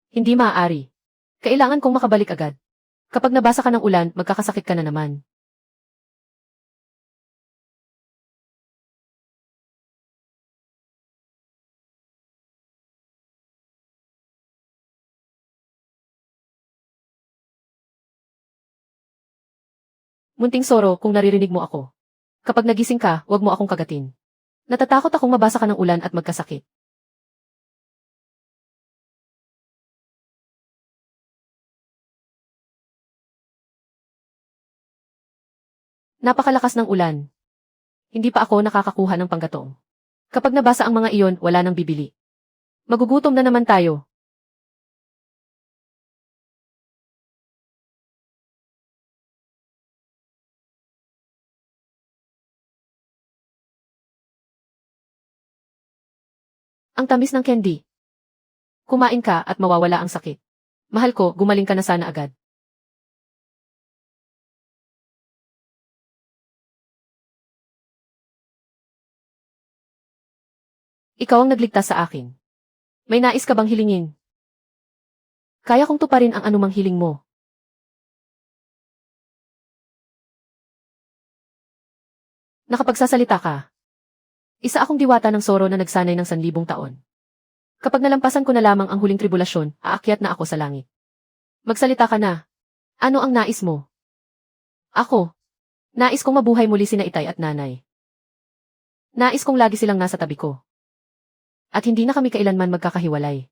Hindi maaari. Kailangan kong makabalik agad. Kapag nabasa ka ng ulan, magkakasakit ka na naman. Munting Soro, kung naririnig mo ako. Kapag nagising ka, huwag mo akong kagatin. Natatakot akong mabasa ka ng ulan at magkasakit. Napakalakas ng ulan. Hindi pa ako nakakakuha ng panggatong. Kapag nabasa ang mga iyon, wala nang bibili. Magugutom na naman tayo. Ang tamis ng candy. Kumain ka at mawawala ang sakit. Mahal ko, gumaling ka na sana agad. Ikaw ang nagligtas sa akin. May nais ka bang hilingin? Kaya kong tuparin ang anumang hiling mo. Nakapagsasalita ka. Isa akong diwata ng Soro na nagsanay ng 1,000 taon. Kapag nalampasan ko na lamang ang huling tribulasyon, aakyat na ako sa langit. Magsalita ka na. Ano ang nais mo? Ako. Nais kong mabuhay muli sina itay at nanay. Nais kong lagi silang nasa tabi ko. At hindi na kami kailanman magkakahiwalay.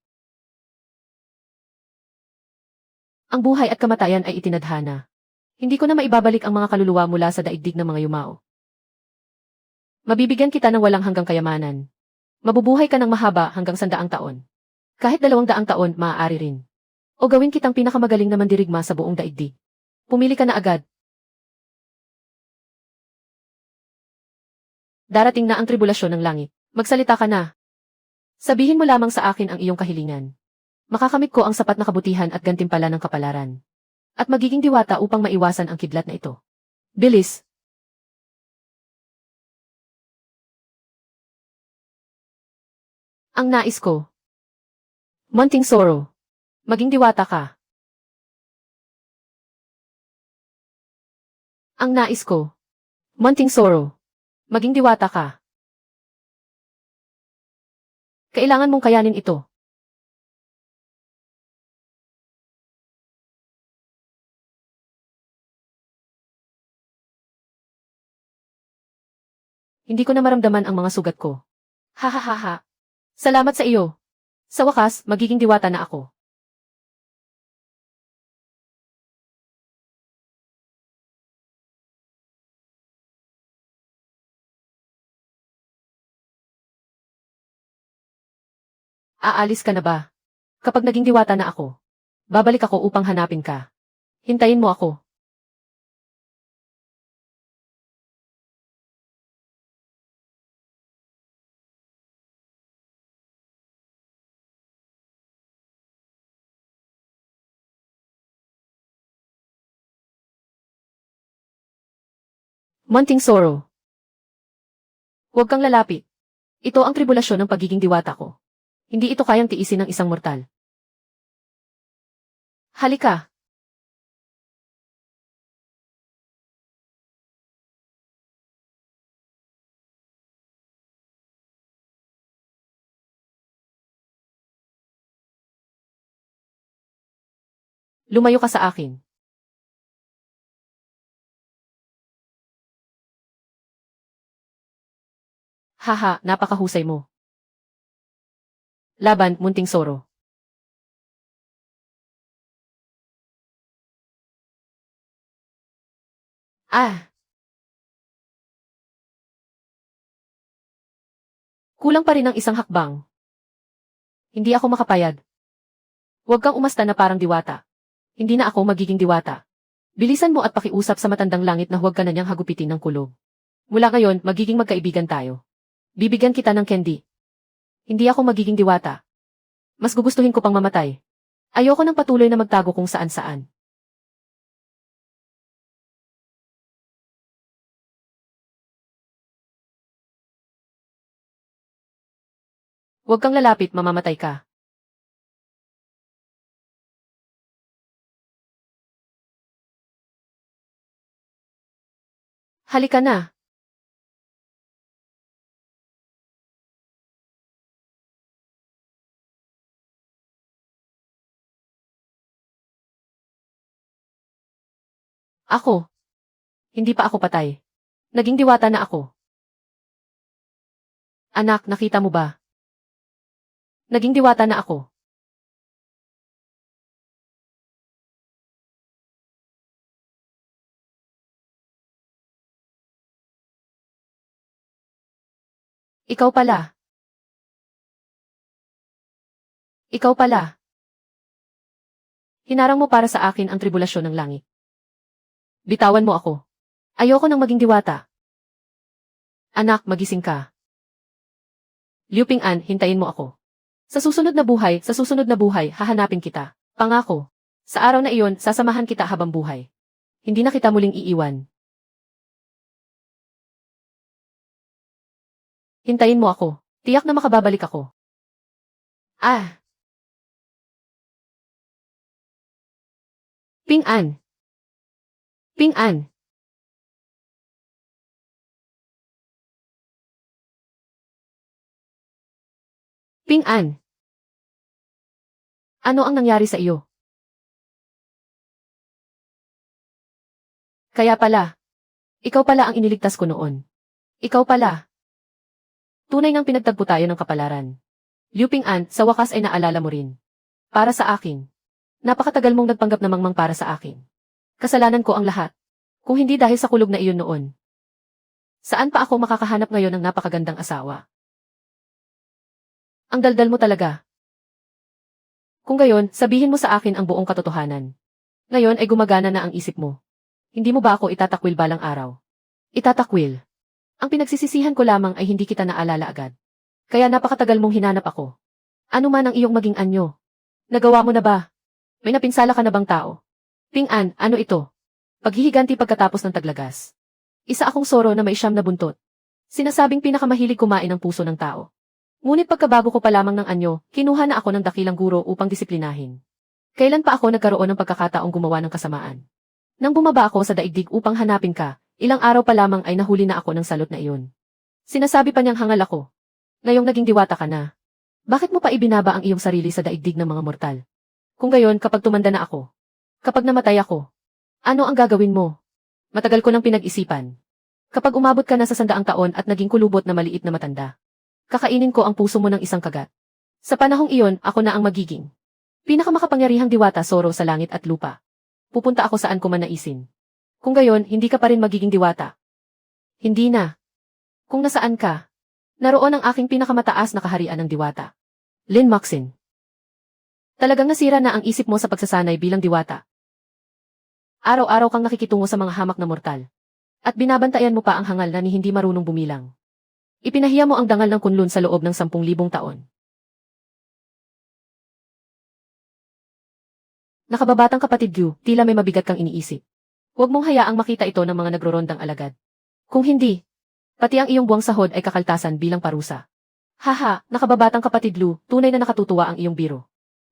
Ang buhay at kamatayan ay itinadhana. Hindi ko na maibabalik ang mga kaluluwa mula sa daigdig ng mga yumao. Mabibigyan kita ng walang hanggang kayamanan. Mabubuhay ka ng mahaba hanggang 100 taon. Kahit 200 taon, maaari rin. O gawin kitang pinakamagaling na mandirigma sa buong daigdig. Pumili ka na agad. Darating na ang tribulasyon ng langit. Magsalita ka na. Sabihin mo lamang sa akin ang iyong kahilingan. Makakamit ko ang sapat na kabutihan at gantimpala ng kapalaran. At magiging diwata upang maiwasan ang kidlat na ito. Bilis! Ang nais ko. Munting Soro. Maging diwata ka. Ang nais ko. Munting Soro. Maging diwata ka. Kailangan mong kayanin ito. Hindi ko na maramdaman ang mga sugat ko. Ha ha ha ha. Salamat sa iyo. Sa wakas, magiging diwata na ako. Aalis ka na ba? Kapag naging diwata na ako. Babalik ako upang hanapin ka. Hintayin mo ako. Munting Sorrow. Huwag kang lalapit. Ito ang tribulasyon ng pagiging diwata ko. Hindi ito kayang tiisin ng isang mortal. Halika. Lumayo ka sa akin. Haha, napakahusay mo. Laban, Munting Sorrow. Ah! Kulang pa rin ang isang hakbang. Hindi ako makapayag. Huwag kang umasta na parang diwata. Hindi na ako magiging diwata. Bilisan mo at pakiusap sa matandang langit na huwag ka na niyang hagupitin ng kulog. Mula ngayon, magiging magkaibigan tayo. Bibigyan kita ng candy. Hindi ako magiging diwata. Mas gugustuhin ko pang mamatay. Ayoko nang patuloy na magtago kung saan-saan. Huwag kang lalapit, mamamatay ka. Halika na. Ako. Hindi pa ako patay. Naging diwata na ako. Anak, nakita mo ba? Naging diwata na ako. Ikaw pala. Ikaw pala. Hinarang mo para sa akin ang tribulasyon ng langit. Bitawan mo ako. Ayoko nang maging diwata. Anak, magising ka. Liu Ping-an, hintayin mo ako. Sa susunod na buhay, hahanapin kita. Pangako. Sa araw na iyon, sasamahan kita habang buhay. Hindi na kita muling iiwan. Hintayin mo ako. Tiyak na makababalik ako. Ah! Ping-an! Ping-an! Ping-an! Ano ang nangyari sa iyo? Kaya pala. Ikaw pala ang iniligtas ko noon. Ikaw pala. Tunay ngang pinagtagpo tayo ng kapalaran. Liu Ping-an, sa wakas ay naalala mo rin. Para sa akin. Napakatagal mong nagpanggap na mangmang para sa akin. Kasalanan ko ang lahat. Kung hindi dahil sa kulog na iyon noon. Saan pa ako makakahanap ngayon ng napakagandang asawa? Ang daldal mo talaga. Kung gayon, sabihin mo sa akin ang buong katotohanan. Ngayon ay gumagana na ang isip mo. Hindi mo ba ako itatakwil balang araw? Itatakwil. Ang pinagsisisihan ko lamang ay hindi kita naalala agad. Kaya napakatagal mong hinanap ako. Ano man ang iyong maging anyo? Nagawa mo na ba? May napinsala ka na bang tao? Ping-an, ano ito? Paghihiganti pagkatapos ng taglagas. Isa akong soro na may siyam na buntot. Sinasabing pinakamahilig kumain ng puso ng tao. Ngunit pagkabago ko pa lamang ng anyo, kinuha na ako ng dakilang guro upang disiplinahin. Kailan pa ako nagkaroon ng pagkakataong gumawa ng kasamaan? Nang bumaba ako sa daigdig upang hanapin ka, ilang araw pa lamang ay nahuli na ako ng salot na iyon. Sinasabi pa niyang hangal ako. Ngayong naging diwata ka na. Bakit mo pa ibinaba ang iyong sarili sa daigdig ng mga mortal? Kung gayon, kapag tumanda na ako, kapag namatay ako, ano ang gagawin mo? Matagal ko nang pinag-isipan. Kapag umabot ka na sa 100 taon at naging kulubot na maliit na matanda, kakainin ko ang puso mo ng isang kagat. Sa panahong iyon, ako na ang magiging pinakamakapangyarihang diwata soro sa langit at lupa. Pupunta ako saan ko man naisin. Kung gayon, hindi ka pa rin magiging diwata. Hindi na. Kung nasaan ka, naroon ang aking pinakamataas na kaharian ng diwata. Lin Maxin. Talagang nasira na ang isip mo sa pagsasanay bilang diwata. Araw-araw kang nakikitungo sa mga hamak na mortal. At binabantayan mo pa ang hangal na ni hindi marunong bumilang. Ipinahiya mo ang dangal ng kunlun sa loob ng 10,000 taon. Nakababatang kapatid Yu, tila may mabigat kang iniisip. Huwag mong hayaang makita ito ng mga nagrorondang alagad. Kung hindi, pati ang iyong buwang sahod ay kakaltasan bilang parusa. Haha, nakababatang kapatid Lu, tunay na nakatutuwa ang iyong biro.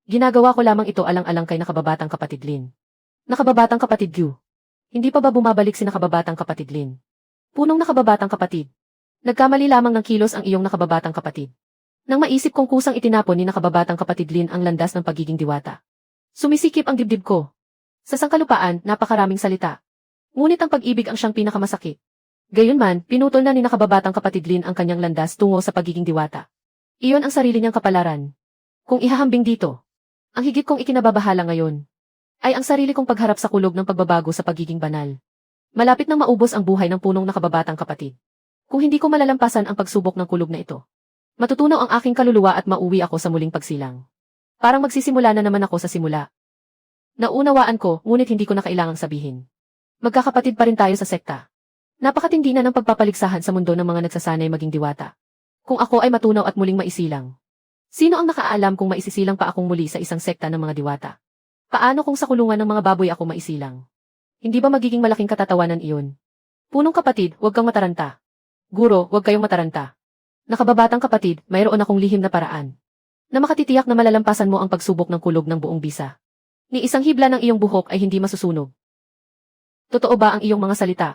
Ginagawa ko lamang ito alang-alang kay nakababatang kapatid Lin. Nakababatang kapatid Yu. Hindi pa ba bumabalik si nakababatang kapatid Lin? Punong nakababatang kapatid. Nagkamali lamang ng kilos ang iyong nakababatang kapatid. Nang maisip kong kusang itinapon ni nakababatang kapatid Lin ang landas ng pagiging diwata. Sumisikip ang dibdib ko. Sa sangkalupaan, napakaraming salita. Ngunit ang pag-ibig ang siyang pinakamasakit. Gayunman, pinutol na ni nakababatang kapatid Lin ang kanyang landas tungo sa pagiging diwata. Iyon ang sarili niyang kapalaran. Kung ihahambing dito, ang higit kong ikinababahala ngayon, ay ang sarili kong pagharap sa kulog ng pagbabago sa pagiging banal. Malapit nang maubos ang buhay ng punong nakababatang kapatid. Kung hindi ko malalampasan ang pagsubok ng kulog na ito, matutunaw ang aking kaluluwa at mauwi ako sa muling pagsilang. Parang magsisimula na naman ako sa simula. Naunawaan ko, ngunit hindi ko na kailangang sabihin. Magkakapatid pa rin tayo sa sekta. Napakatindi na ng pagpapaligsahan sa mundo ng mga nagsasanay maging diwata. Kung ako ay matunaw at muling maisilang. Sino ang nakaalam kung maisisilang pa akong muli sa isang sekta ng mga diwata? Paano kung sa kulungan ng mga baboy ako maisilang? Hindi ba magiging malaking katatawanan iyon? Punong kapatid, huwag kang mataranta. Guro, huwag kayong mataranta. Nakababatang kapatid, mayroon akong lihim na paraan. Na makatitiyak na malalampasan mo ang pagsubok ng kulog ng buong bisa. Ni isang hibla ng iyong buhok ay hindi masusunog. Totoo ba ang iyong mga salita?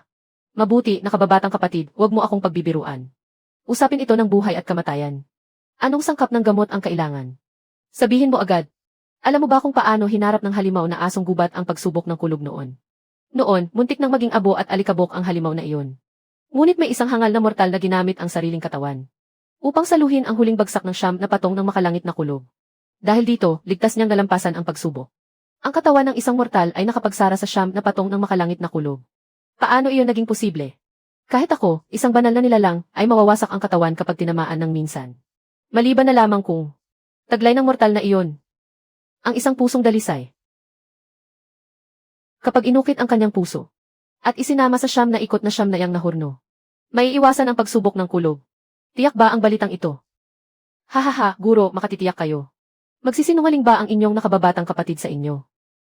Mabuti, nakababatang kapatid, huwag mo akong pagbibiruan. Usapin ito ng buhay at kamatayan. Anong sangkap ng gamot ang kailangan? Sabihin mo agad. Alam mo ba kung paano hinarap ng halimaw na asong gubat ang pagsubok ng kulog noon? Noon, muntik nang maging abo at alikabok ang halimaw na iyon. Ngunit may isang hangal na mortal na ginamit ang sariling katawan. Upang saluhin ang huling bagsak ng siyam na patong ng makalangit na kulog. Dahil dito, ligtas niyang nalampasan ang pagsubok. Ang katawan ng isang mortal ay nakapagsara sa siyam na patong ng makalangit na kulog. Paano iyon naging posible? Kahit ako, isang banal na nilalang, ay mawawasak ang katawan kapag tinamaan ng minsan. Maliban na lamang kung taglay ng mortal na iyon. Ang isang pusong dalisay. Kapag inukit ang kanyang puso, at isinama sa siyam na ikot na siyam na yang nahurno, may iwasan ang pagsubok ng kulog. Tiyak ba ang balitang ito? Hahaha, guro, makatitiyak kayo. Magsisinungaling ba ang inyong nakababatang kapatid sa inyo?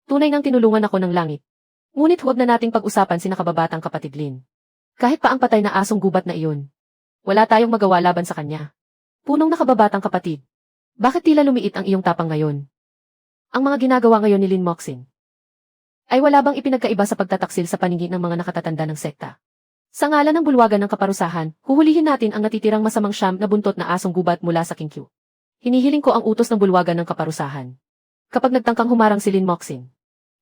Tunay nang tinulungan ako ng langit. Ngunit huwag na nating pag-usapan si nakababatang kapatid Lin. Kahit pa ang patay na asong gubat na iyon. Wala tayong magawa laban sa kanya. Punong nakababatang kapatid. Bakit tila lumiit ang iyong tapang ngayon? Ang mga ginagawa ngayon ni Lin Moxin ay wala bang ipinagkaiba sa pagtataksil sa paningin ng mga nakatatanda ng sekta? Sa ngalan ng bulwagan ng kaparusahan, huhulihin natin ang natitirang masamang siyam na buntot na asong gubat mula sa King Q. Hinihiling ko ang utos ng bulwagan ng kaparusahan. Kapag nagtangkang humarang si Lin Moxin,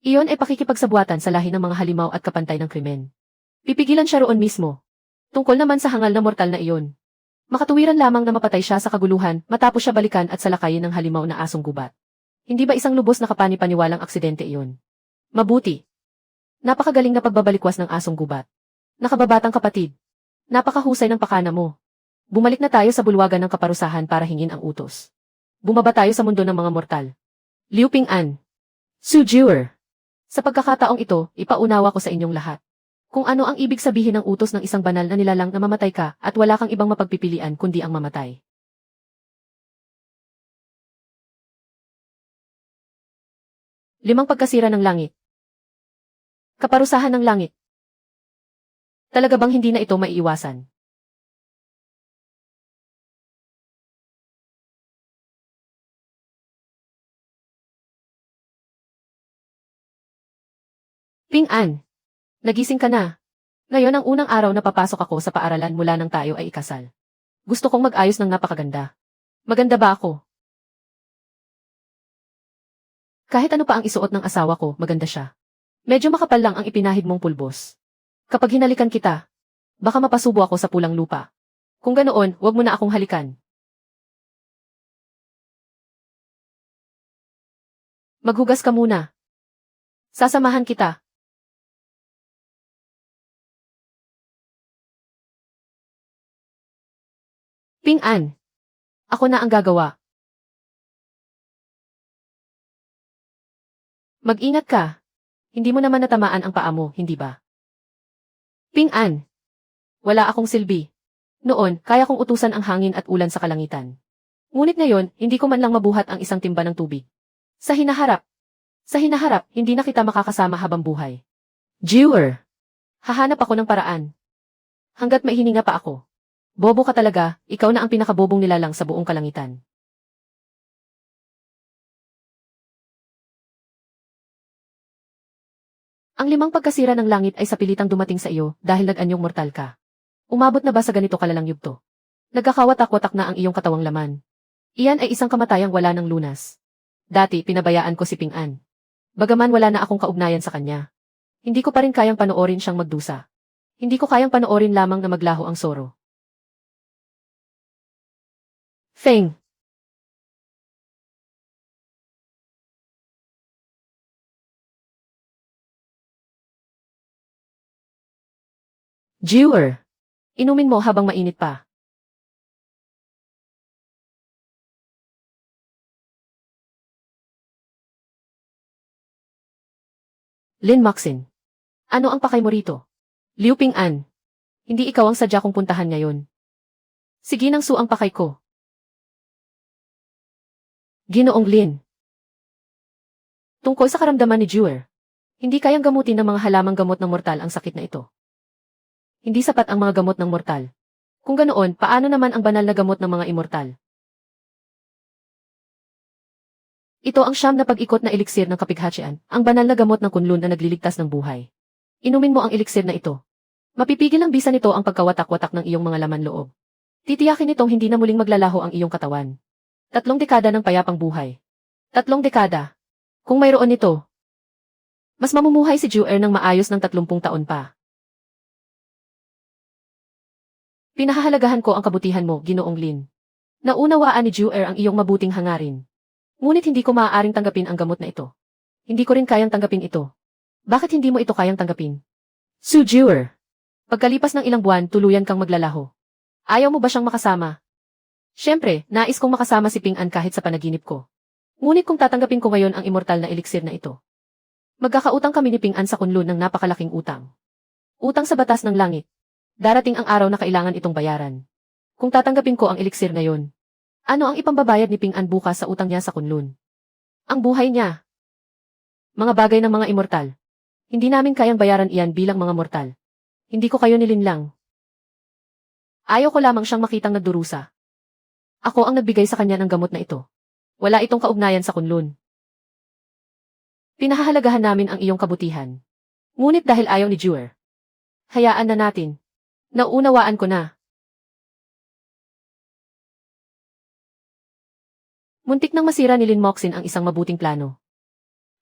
iyon ay pakikipagsabuatan sa lahi ng mga halimaw at kapantay ng krimen. Pipigilan siya roon mismo. Tungkol naman sa hangal na mortal na iyon. Makatuwiran lamang na mapatay siya sa kaguluhan matapos siya balikan at salakayin ng halimaw na asong gubat. Hindi ba isang lubos na kapani-paniwalang aksidente iyon? Mabuti. Napakagaling na pagbabalikwas ng asong gubat. Nakababatang kapatid. Napakahusay ng pakana mo. Bumalik na tayo sa bulwagan ng kaparusahan para hingin ang utos. Bumaba tayo sa mundo ng mga mortal. Liu Ping-an. Su Jier. Sa pagkakataong ito, ipaunawa ko sa inyong lahat. Kung ano ang ibig sabihin ng utos ng isang banal na nilalang na mamatay ka at wala kang ibang mapagpipilian kundi ang mamatay. Limang pagkasira ng langit. Kaparusahan ng langit. Talaga bang hindi na ito maiiwasan? Ping-an. Nagising ka na. Ngayon ang unang araw na papasok ako sa paaralan mula nang tayo ay ikasal. Gusto kong mag-ayos ng napakaganda. Maganda ba ako? Kahit ano pa ang isuot ng asawa ko, maganda siya. Medyo makapal lang ang ipinahid mong pulbos. Kapag hinalikan kita, baka mapasubo ako sa pulang lupa. Kung ganoon, huwag mo na akong halikan. Maghugas ka muna. Sasamahan kita. Ping-an. Ako na ang gagawa. Mag-ingat ka. Hindi mo naman natamaan ang paa mo, hindi ba? Ping-an. Wala akong silbi. Noon, kaya kong utusan ang hangin at ulan sa kalangitan. Ngunit ngayon, hindi ko man lang mabuhat ang isang timba ng tubig. Sa hinaharap, hindi na kita makakasama habang buhay. Jewer. Hahanap ako ng paraan. Hanggat may hininga pa ako. Bobo ka talaga, ikaw na ang pinakabobong nilalang sa buong kalangitan. Ang 5 pagkasira ng langit ay sa pilitang dumating sa iyo dahil nag-anyong mortal ka. Umabot na ba sa ganito kalalang yugto? Nagkakawatak-watak na ang iyong katawang laman. Iyan ay isang kamatayang wala ng lunas. Dati pinabayaan ko si Ping-an. Bagaman wala na akong kaugnayan sa kanya. Hindi ko pa rin kayang panoorin siyang magdusa. Hindi ko kayang panoorin lamang na maglaho ang soro. Feng. Jewer. Inumin mo habang mainit pa. Lin Maxin. Ano ang pakay mo rito? Liu Ping-an. Hindi ikaw ang sadya kong puntahan ngayon. Sige nang su ang pakay ko. Ginoong Lin. Tungkol sa karamdaman ni Jewer. Hindi kayang gamutin ng mga halamang gamot ng mortal ang sakit na ito. Hindi sapat ang mga gamot ng mortal. Kung ganoon, paano naman ang banal na gamot ng mga immortal? Ito ang siyam na pag-ikot na eliksir ng kapighatsian, ang banal na gamot ng kunlun na nagliligtas ng buhay. Inumin mo ang eliksir na ito. Mapipigil ang bisa nito ang pagkawatak-watak ng iyong mga laman loob. Titiyakin nitong hindi na muling maglalaho ang iyong katawan. 3 dekada ng payapang buhay. 3 dekada. Kung mayroon nito, mas mamumuhay si Jewer ng maayos ng 30 taon pa. Pinahahalagahan ko ang kabutihan mo, Ginoong Lin. Naunawaan ni Jewer ang iyong mabuting hangarin. Ngunit hindi ko maaaring tanggapin ang gamot na ito. Hindi ko rin kayang tanggapin ito. Bakit hindi mo ito kayang tanggapin? Su Jewer. Pagkalipas ng ilang buwan, tuluyan kang maglalaho. Ayaw mo ba siyang makasama? Siyempre, nais kong makasama si Ping-an kahit sa panaginip ko. Ngunit kung tatanggapin ko ngayon ang immortal na eliksir na ito, magkakautang kami ni Ping-an sa kunlun ng napakalaking utang. Utang sa batas ng langit. Darating ang araw na kailangan itong bayaran. Kung tatanggapin ko ang eliksir na yon, ano ang ipambabayad ni Ping-an bukas sa utang niya sa kunlun? Ang buhay niya. Mga bagay ng mga immortal. Hindi namin kayang bayaran iyan bilang mga mortal. Hindi ko kayo nilinlang. Ayaw ko lamang siyang makitang nagdurusa. Ako ang nagbigay sa kanya ng gamot na ito. Wala itong kaugnayan sa kunlun. Pinahahalagahan namin ang iyong kabutihan. Ngunit dahil ayaw ni Jewer, hayaan na natin. Naunawaan ko na. Muntik nang masira ni Lin Moxin ang isang mabuting plano.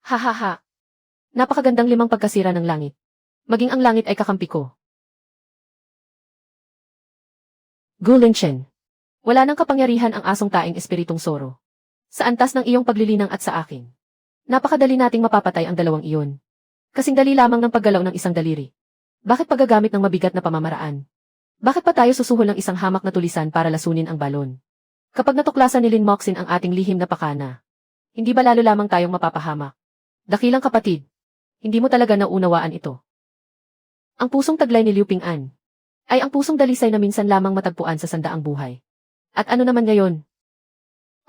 Hahaha. Napakagandang 5 pagkasira ng langit. Maging ang langit ay kakampi ko. Gu Lingchen. Wala nang kapangyarihan ang asong taing espiritong soro. Sa antas ng iyong paglilinang at sa akin. Napakadali nating mapapatay ang dalawang iyon. Kasing dali lamang ng paggalaw ng isang daliri. Bakit paggagamit ng mabigat na pamamaraan? Bakit pa tayo susuhol ng isang hamak na tulisan para lasunin ang balon? Kapag natuklasan ni Lin Moxin ang ating lihim na pakana, hindi ba lalo lamang tayong mapapahamak? Dakilang kapatid, hindi mo talaga naunawaan ito. Ang pusong taglay ni Liu Ping-an ay ang pusong dalisay na minsan lamang matagpuan sa sandaang buhay. At ano naman ngayon?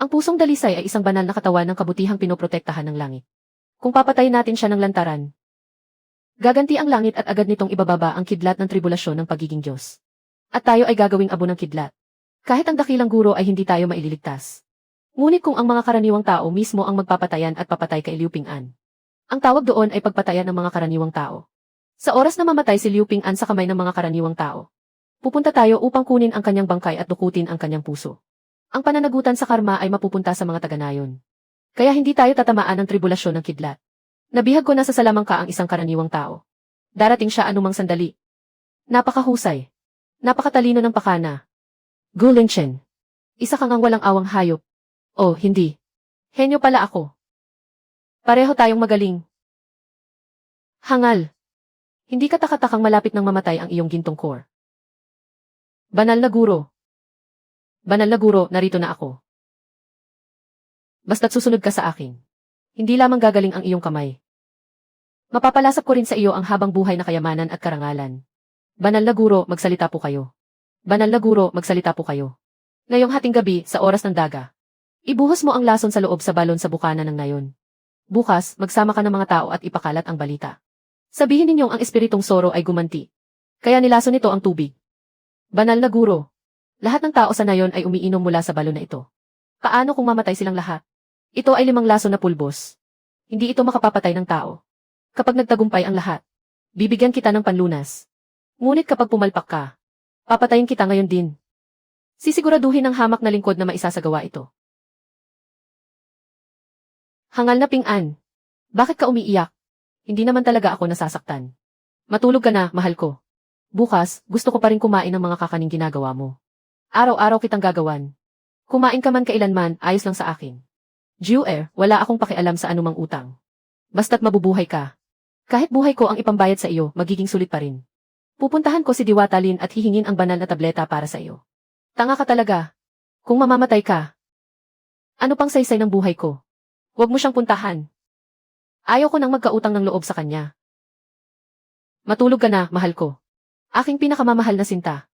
Ang pusong dalisay ay isang banal na katawan ng kabutihang pinoprotektahan ng langit. Kung papatayin natin siya ng lantaran, gaganti ang langit at agad nitong ibababa ang kidlat ng tribulasyon ng pagiging Diyos. At tayo ay gagawing abo ng kidlat. Kahit ang dakilang guro ay hindi tayo maililigtas. Ngunit kung ang mga karaniwang tao mismo ang magpapatayan at papatay kay Liu Ping-an, ang tawag doon ay pagpatayan ng mga karaniwang tao. Sa oras na mamatay si Liu Ping-an sa kamay ng mga karaniwang tao, pupunta tayo upang kunin ang kanyang bangkay at dukutin ang kanyang puso. Ang pananagutan sa karma ay mapupunta sa mga taga-nayon. Kaya hindi tayo tatamaan ng tribulasyon ng kidlat. Nabihag ko na sa salamangka ang isang karaniwang tao. Darating siya anumang sandali. Napakahusay. Napakatalino ng pakana. Gu Lingchen. Isa kang ang walang awang hayop. Oh, hindi. Henyo pala ako. Pareho tayong magaling. Hangal. Hindi ka takatakang malapit ng mamatay ang iyong gintong core. Banal na guro. Banal na guro, narito na ako. Basta't susunod ka sa akin. Hindi lamang gagaling ang iyong kamay. Mapapalasap ko rin sa iyo ang habang buhay na kayamanan at karangalan. Banal na guro, magsalita po kayo. Banal na guro, magsalita po kayo. Ngayong hating gabi, sa oras ng daga. Ibuhos mo ang lason sa loob sa balon sa bukana ng nayon. Bukas, magsama ka ng mga tao at ipakalat ang balita. Sabihin ninyong ang espiritong Soro ay gumanti. Kaya nilason nito ang tubig. Banal na guro. Lahat ng tao sa nayon ay umiinom mula sa balon na ito. Paano kung mamatay silang lahat? Ito ay 5 lason na pulbos. Hindi ito makapapatay ng tao. Kapag nagtagumpay ang lahat, bibigyan kita ng panlunas. Ngunit kapag pumalpak ka, papatayin kita ngayon din. Sisiguraduhin ng hamak na lingkod na maisasagawa ito. Hangal na Ping-an. Bakit ka umiiyak? Hindi naman talaga ako nasasaktan. Matulog ka na, mahal ko. Bukas, gusto ko pa rin kumain ng mga kakaning ginagawa mo. Araw-araw kitang gagawan. Kumain ka man kailanman, ayos lang sa akin. Jewer, wala akong pakialam sa anumang utang. Basta't mabubuhay ka. Kahit buhay ko ang ipambayad sa iyo, magiging sulit pa rin. Pupuntahan ko si Diwata Lin at hihingin ang banal na tableta para sa iyo. Tanga ka talaga. Kung mamamatay ka. Ano pang saysay ng buhay ko? Huwag mo siyang puntahan. Ayaw ko nang magkautang ng loob sa kanya. Matulog ka na, mahal ko. Aking pinakamamahal na sinta.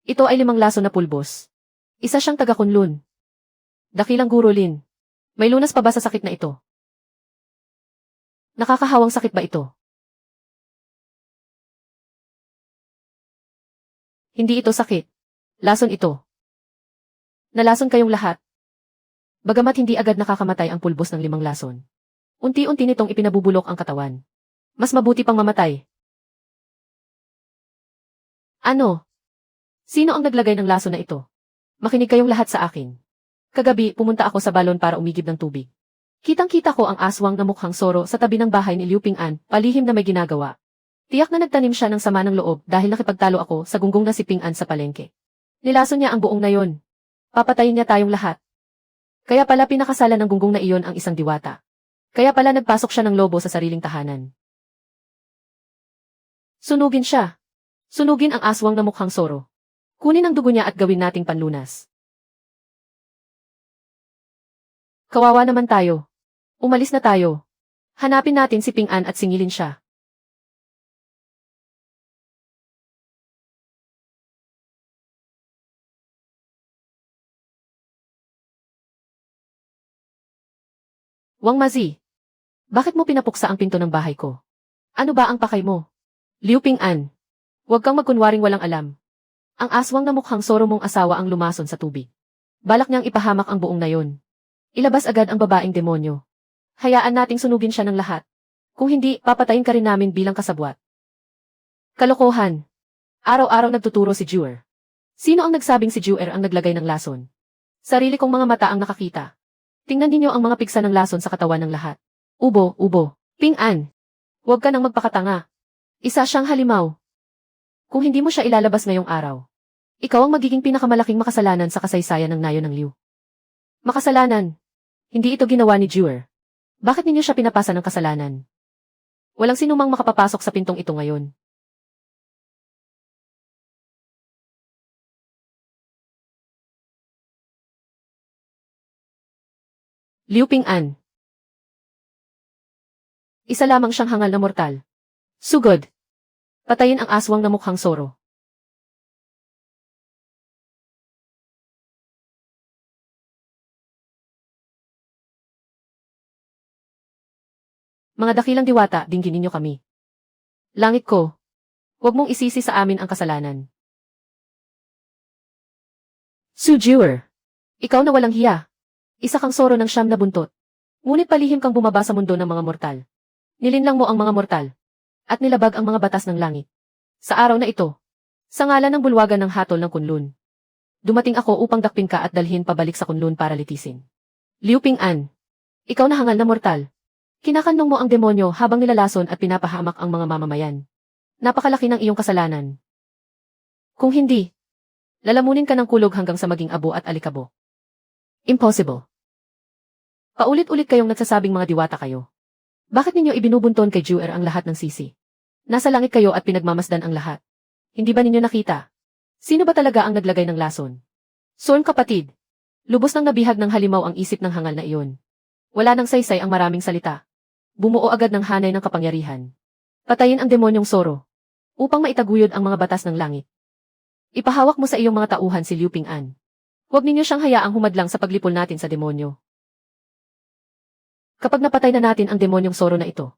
Ito ay 5 lason na pulbos. Isa siyang taga-kunlun. Dakilang Guro Lin. May lunas pa ba sa sakit na ito? Nakakahawang sakit ba ito? Hindi ito sakit. Lason ito. Nalason kayong lahat. Bagamat hindi agad nakakamatay ang pulbos ng 5 lason. Unti-unti nitong ipinabubulok ang katawan. Mas mabuti pang mamatay. Ano? Sino ang naglagay ng lason na ito? Makinig kayong lahat sa akin. Kagabi, pumunta ako sa balon para umigib ng tubig. Kitang-kita ko ang aswang na mukhang Soro sa tabi ng bahay ni Liu Ping-an, palihim na may ginagawa. Tiyak na nagtanim siya ng sama ng loob dahil nakipagtalo ako sa gunggong na si Ping-an sa palengke. Nilason niya ang buong nayon. Papatayin niya tayong lahat. Kaya pala pinakasalan ng gunggong na iyon ang isang diwata. Kaya pala nagpasok siya ng lobo sa sariling tahanan. Sunugin siya. Sunugin ang aswang na mukhang Soro. Kunin ang dugo niya at gawin nating panlunas. Kawawa naman tayo. Umalis na tayo. Hanapin natin si Ping-an at singilin siya. Wang Mazi. Bakit mo pinapuksa ang pinto ng bahay ko? Ano ba ang pakay mo? Liu Ping-an. Huwag kang magkunwaring walang alam. Ang aswang na mukhang Soro mong asawa ang lumason sa tubig. Balak niyang ipahamak ang buong nayon. Ilabas agad ang babaeng demonyo. Hayaan nating sunugin siya ng lahat. Kung hindi, papatayin ka rin namin bilang kasabwat. Kalokohan. Araw-araw nagtuturo si Jewer. Sino ang nagsabing si Jewer ang naglagay ng lason? Sarili kong mga mata ang nakakita. Tingnan ninyo ang mga piksa ng lason sa katawan ng lahat. Ubo, ubo. Ping-an. Huwag ka nang magpakatanga. Isa siyang halimaw. Kung hindi mo siya ilalabas ngayong araw, ikaw ang magiging pinakamalaking makasalanan sa kasaysayan ng nayon ng Liu. Makasalanan. Hindi ito ginawa ni Jewer. Bakit ninyo siya pinapasa ng kasalanan? Walang sinumang makapapasok sa pintong ito ngayon. Liu Ping-an. Isa lamang siyang hangal na mortal. Sugod. Patayin ang aswang na mukhang Soro. Mga dakilang diwata, dinggin ninyo kami. Langit ko. Huwag mong isisi sa amin ang kasalanan. Su Jewer. Ikaw na walang hiya. Isa kang Soro ng 9 na buntot. Ngunit palihim kang bumaba sa mundo ng mga mortal. Nilinlang mo ang mga mortal. At nilabag ang mga batas ng langit. Sa araw na ito, sa ngalan ng bulwagan ng hatol ng Kunlun, dumating ako upang dakpin ka at dalhin pabalik sa Kunlun para litisin. Liu Ping-an, ikaw na hangal na mortal. Kinakanong mo ang demonyo habang nilalason at pinapahamak ang mga mamamayan. Napakalaki ng iyong kasalanan. Kung hindi, lalamunin ka ng kulog hanggang sa maging abo at alikabo. Impossible. Paulit-ulit kayong nagsasabing mga diwata kayo. Bakit ninyo ibinubunton kay Jewer ang lahat ng sisi? Nasa langit kayo at pinagmamasdan ang lahat. Hindi ba ninyo nakita? Sino ba talaga ang naglagay ng lason? Sorn kapatid. Lubos nang nabihag ng halimaw ang isip ng hangal na iyon. Wala nang saysay ang maraming salita. Bumuo agad ng hanay ng kapangyarihan. Patayin ang demonyong Soro. Upang maitaguyod ang mga batas ng langit. Ipahawak mo sa iyong mga tauhan si Liu Ping-an. Huwag ninyo siyang hayaang humadlang sa paglipol natin sa demonyo. Kapag napatay na natin ang demonyong Soro na ito,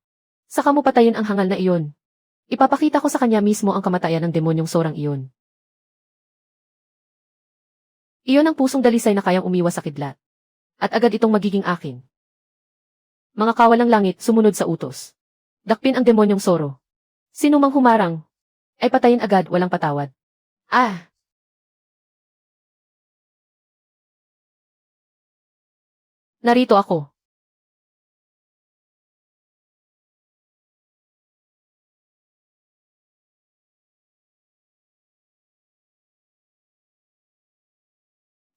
saka mo patayin ang hangal na iyon. Ipapakita ko sa kanya mismo ang kamatayan ng demonyong Sorang iyon. Iyon ang pusong dalisay na kayang umiwas sa kidlat. At agad itong magiging akin. Mga kawalang langit, sumunod sa utos. Dakpin ang demonyong Soro. Sino mang humarang, ay patayin agad, walang patawad. Ah! Narito ako.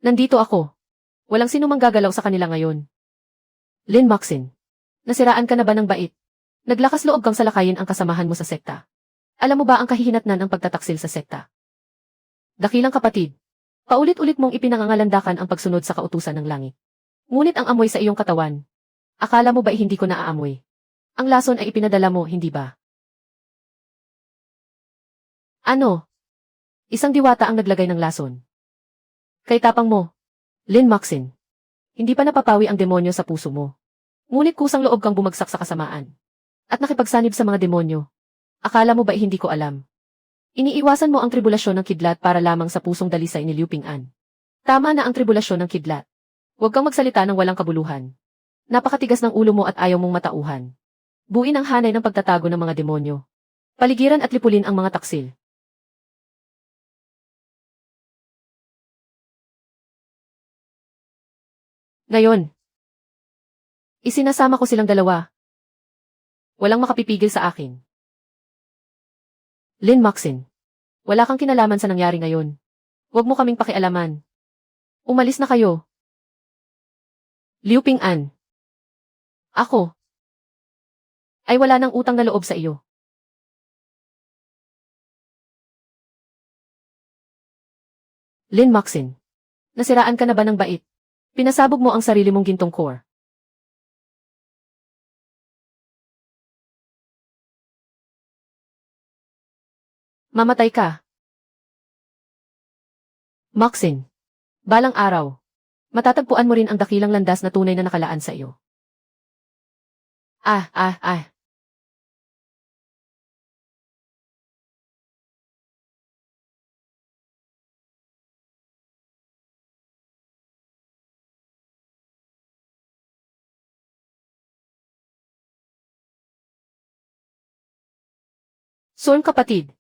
Nandito ako. Walang sino mang gagalaw sa kanila ngayon. Lin Maxin. Nasiraan ka na ba ng bait? Naglakas loob kang salakayin ang kasamahan mo sa sekta. Alam mo ba ang kahihinatnan ng pagtataksil sa sekta? Dakilang kapatid. Paulit-ulit mong ipinangangalandakan ang pagsunod sa kautusan ng langit. Ngunit ang amoy sa iyong katawan. Akala mo ba hindi ko naaamoy? Ang lason ay ipinadala mo, hindi ba? Ano? Isang diwata ang naglagay ng lason. Kay tapang mo, Lin Maxin. Hindi pa napapawi ang demonyo sa puso mo. Ngunit kusang loob kang bumagsak sa kasamaan. At nakipagsanib sa mga demonyo. Akala mo ba hindi ko alam? Iniiwasan mo ang tribulasyon ng kidlat para lamang sa pusong dalisay ni Liu Ping-an. Tama na ang tribulasyon ng kidlat. Huwag kang magsalita ng walang kabuluhan. Napakatigas ng ulo mo at ayaw mong matauhan. Buin ang hanay ng pagtatago ng mga demonyo. Paligiran at lipulin ang mga taksil. Ngayon, isinasama ko silang dalawa. Walang makapipigil sa akin. Lin Maxin, wala kang kinalaman sa nangyari ngayon. Huwag mo kaming pakialaman. Umalis na kayo. Liu Ping-an. Ako. Ay wala nang utang na loob sa iyo. Lin Maxin. Nasiraan ka na ba ng bait? Pinasabog mo ang sarili mong gintong core. Mamatay ka. Maxin. Balang araw. Matatagpuan mo rin ang dakilang landas na tunay na nakalaan sa iyo. Ah. Sorn kapatid.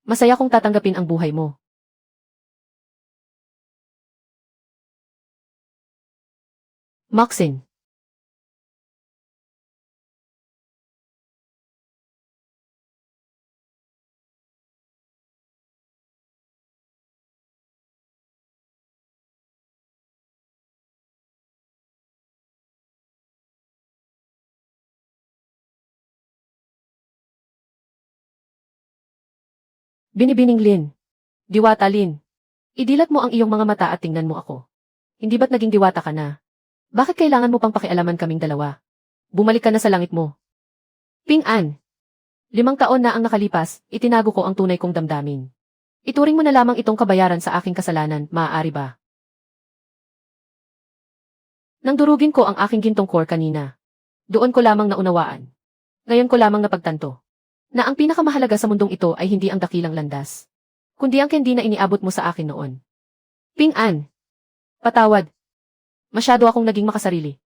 Masaya kong tatanggapin ang buhay mo. Maxin. Binibining Lin. Diwata Lin. Idilat mo ang iyong mga mata at tingnan mo ako. Hindi ba't naging diwata ka na? Bakit kailangan mo pang pakialaman kaming dalawa? Bumalik ka na sa langit mo. Ping-an. 5 taon na ang nakalipas, itinago ko ang tunay kong damdamin. Ituring mo na lamang itong kabayaran sa aking kasalanan, maaari ba? Nang durugin ko ang aking gintong core kanina. Doon ko lamang naunawaan. Ngayon ko lamang napagtanto. Na ang pinakamahalaga sa mundong ito ay hindi ang dakilang landas. Kundi ang kendi na iniabot mo sa akin noon. Ping-an. Patawad. Masyado akong naging makasarili.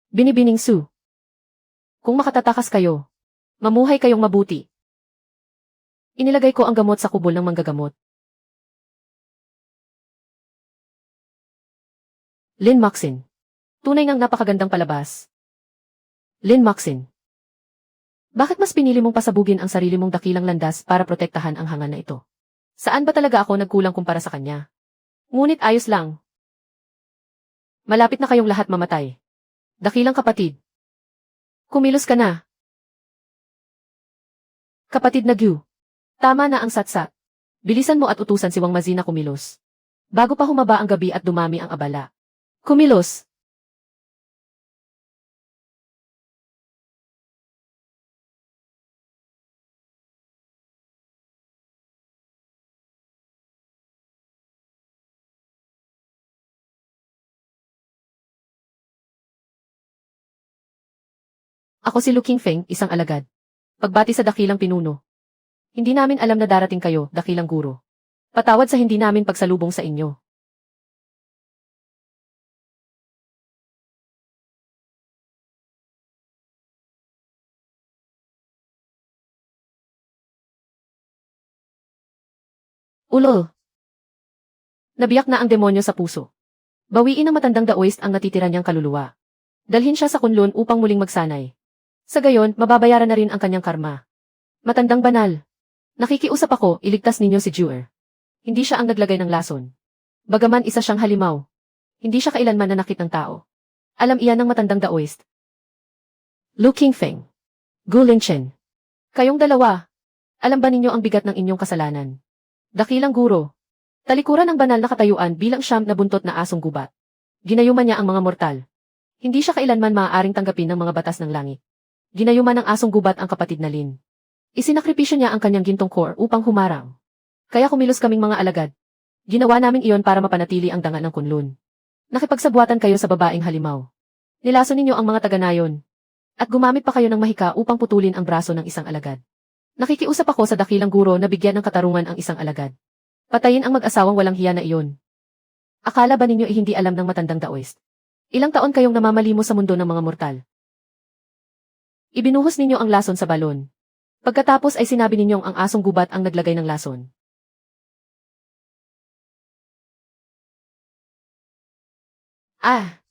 Binibining Su. Kung makatatakas kayo, mamuhay kayong mabuti. Inilagay ko ang gamot sa kubol ng manggagamot. Lin Maxin. Tunay ngang napakagandang palabas. Lin Maxin. Bakit mas pinili mong pasabugin ang sarili mong dakilang landas para protektahan ang hangal na ito? Saan ba talaga ako nagkulang kumpara sa kanya? Ngunit ayos lang. Malapit na kayong lahat mamatay. Dakilang kapatid. Kumilos ka na. Kapatid na Gyu. Tama na ang satsat. Bilisan mo at utusan si Wang Mazi na kumilos. Bago pa humaba ang gabi at dumami ang abala. Kumilos. Ako si Lu Qingfeng, isang alagad. Pagbati sa dakilang pinuno. Hindi namin alam na darating kayo, dakilang guro. Patawad sa hindi namin pagsalubong sa inyo. Ulo. Nabiyak na ang demonyo sa puso. Bawiin ng matandang Daoist ang natitira niyang kaluluwa. Dalhin siya sa Kunlun upang muling magsanay. Sa gayon, mababayaran na rin ang kanyang karma. Matandang banal. Nakikiusap ako, iligtas ninyo si Juer. Hindi siya ang naglagay ng lason. Bagaman isa siyang halimaw. Hindi siya kailanman nanakit ng tao. Alam iyan ng matandang Daoist. Lu Qingfeng. Gu Lingchen. Kayong dalawa. Alam ba ninyo ang bigat ng inyong kasalanan? Dakilang guro. Talikuran ng banal na katayuan bilang siyam na buntot na asong gubat. Ginayuman niya ang mga mortal. Hindi siya kailanman maaaring tanggapin ng mga batas ng langit. Ginayuman ng asong gubat ang kapatid na Lin. Isinakripisyo niya ang kanyang gintong core upang humarang. Kaya kumilos kaming mga alagad. Ginawa namin iyon para mapanatili ang dangal ng Kunlun. Nakipagsabuatan kayo sa babaeng halimaw. Nilaso ninyo ang mga taga-nayon. At gumamit pa kayo ng mahika upang putulin ang braso ng isang alagad. Nakikiusap ako sa dakilang guro na bigyan ng katarungan ang isang alagad. Patayin ang mag-asawang walang hiya na iyon. Akala ba ninyo hindi alam ng matandang Daoist? Ilang taon kayong namamalimo sa mundo ng mga mortal. Ibinuhos ninyo ang lason sa balon. Pagkatapos ay sinabi ninyong ang asong gubat ang naglagay ng lason. Ah!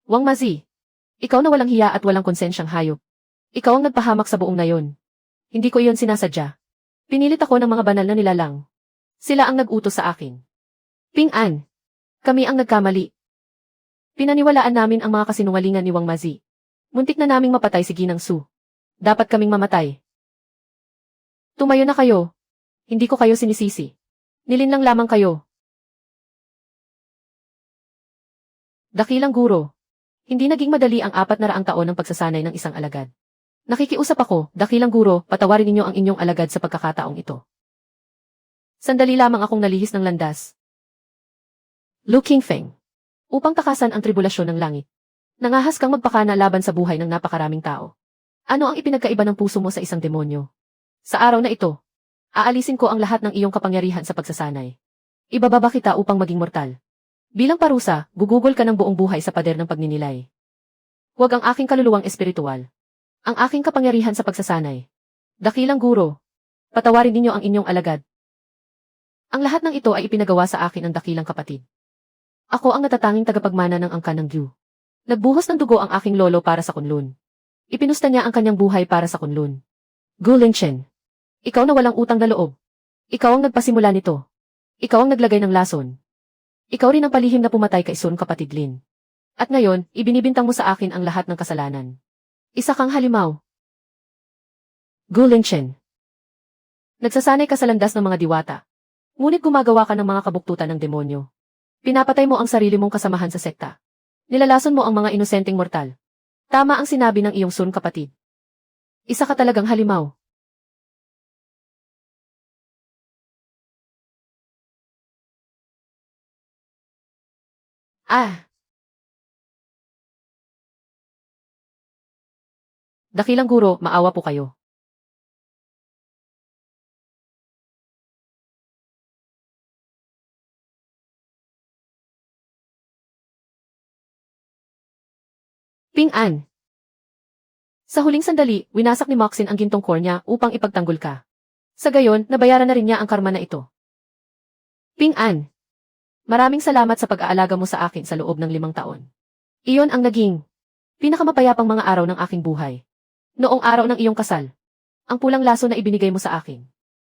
Wang Mazi! Ikaw na walang hiya at walang konsensyang hayop. Ikaw ang nagpahamak sa buong nayon. Hindi ko iyon sinasadya. Pinilit ako ng mga banal na nilalang. Sila ang nag-utos sa akin. Ping-an. Kami ang nagkamali. Pinaniwalaan namin ang mga kasinungalingan ni Wang Mazi. Muntik na naming mapatay si Ginang Su. Dapat kaming mamatay. Tumayo na kayo. Hindi ko kayo sinisisi. Nilinlang lamang kayo. Dakilang guro. Hindi naging madali ang 400 taon ng pagsasanay ng isang alagad. Nakikiusap ako, dakilang guro, patawarin ninyo ang inyong alagad sa pagkakataong ito. Sandali lamang akong nalihis ng landas. Lu Qingfeng. Upang takasan ang tribulasyon ng langit. Nangahas kang magpakana laban sa buhay ng napakaraming tao. Ano ang ipinagkaiba ng puso mo sa isang demonyo? Sa araw na ito, aalisin ko ang lahat ng iyong kapangyarihan sa pagsasanay. Ibababa kita upang maging mortal. Bilang parusa, gugugol ka ng buong buhay sa pader ng pagninilay. Huwag ang aking kaluluwang espiritual. Ang aking kapangyarihan sa pagsasanay. Dakilang guro. Patawarin ninyo ang inyong alagad. Ang lahat ng ito ay ipinagawa sa akin ng dakilang kapatid. Ako ang natatanging tagapagmana ng angkan ng Gyu. Nagbuhos ng dugo ang aking lolo para sa Kunlun. Ipinusta niya ang kanyang buhay para sa Kunlun. Gu Lingchen. Ikaw na walang utang na loob. Ikaw ang nagpasimula nito. Ikaw ang naglagay ng lason. Ikaw rin ang palihim na pumatay kay Sun kapatid Lin. At ngayon, ibinibintang mo sa akin ang lahat ng kasalanan. Isa kang halimaw. Gu Lingchen. Nagsasanay ka sa landas ng mga diwata. Ngunit gumagawa ka ng mga kabuktutan ng demonyo. Pinapatay mo ang sarili mong kasamahan sa sekta. Nilalason mo ang mga inosenteng mortal. Tama ang sinabi ng iyong Sun kapatid. Isa ka talagang halimaw. Ah! Dakilang guro, maawa po kayo. Ping-an. Sa huling sandali, winasak ni Moxin ang gintong core niya upang ipagtanggol ka. Sa gayon, nabayaran na rin niya ang karma na ito. Ping-an. Maraming salamat sa pag-aalaga mo sa akin sa loob ng 5 taon. Iyon ang naging pinakamapayapang mga araw ng aking buhay. Noong araw ng iyong kasal. Ang pulang laso na ibinigay mo sa akin.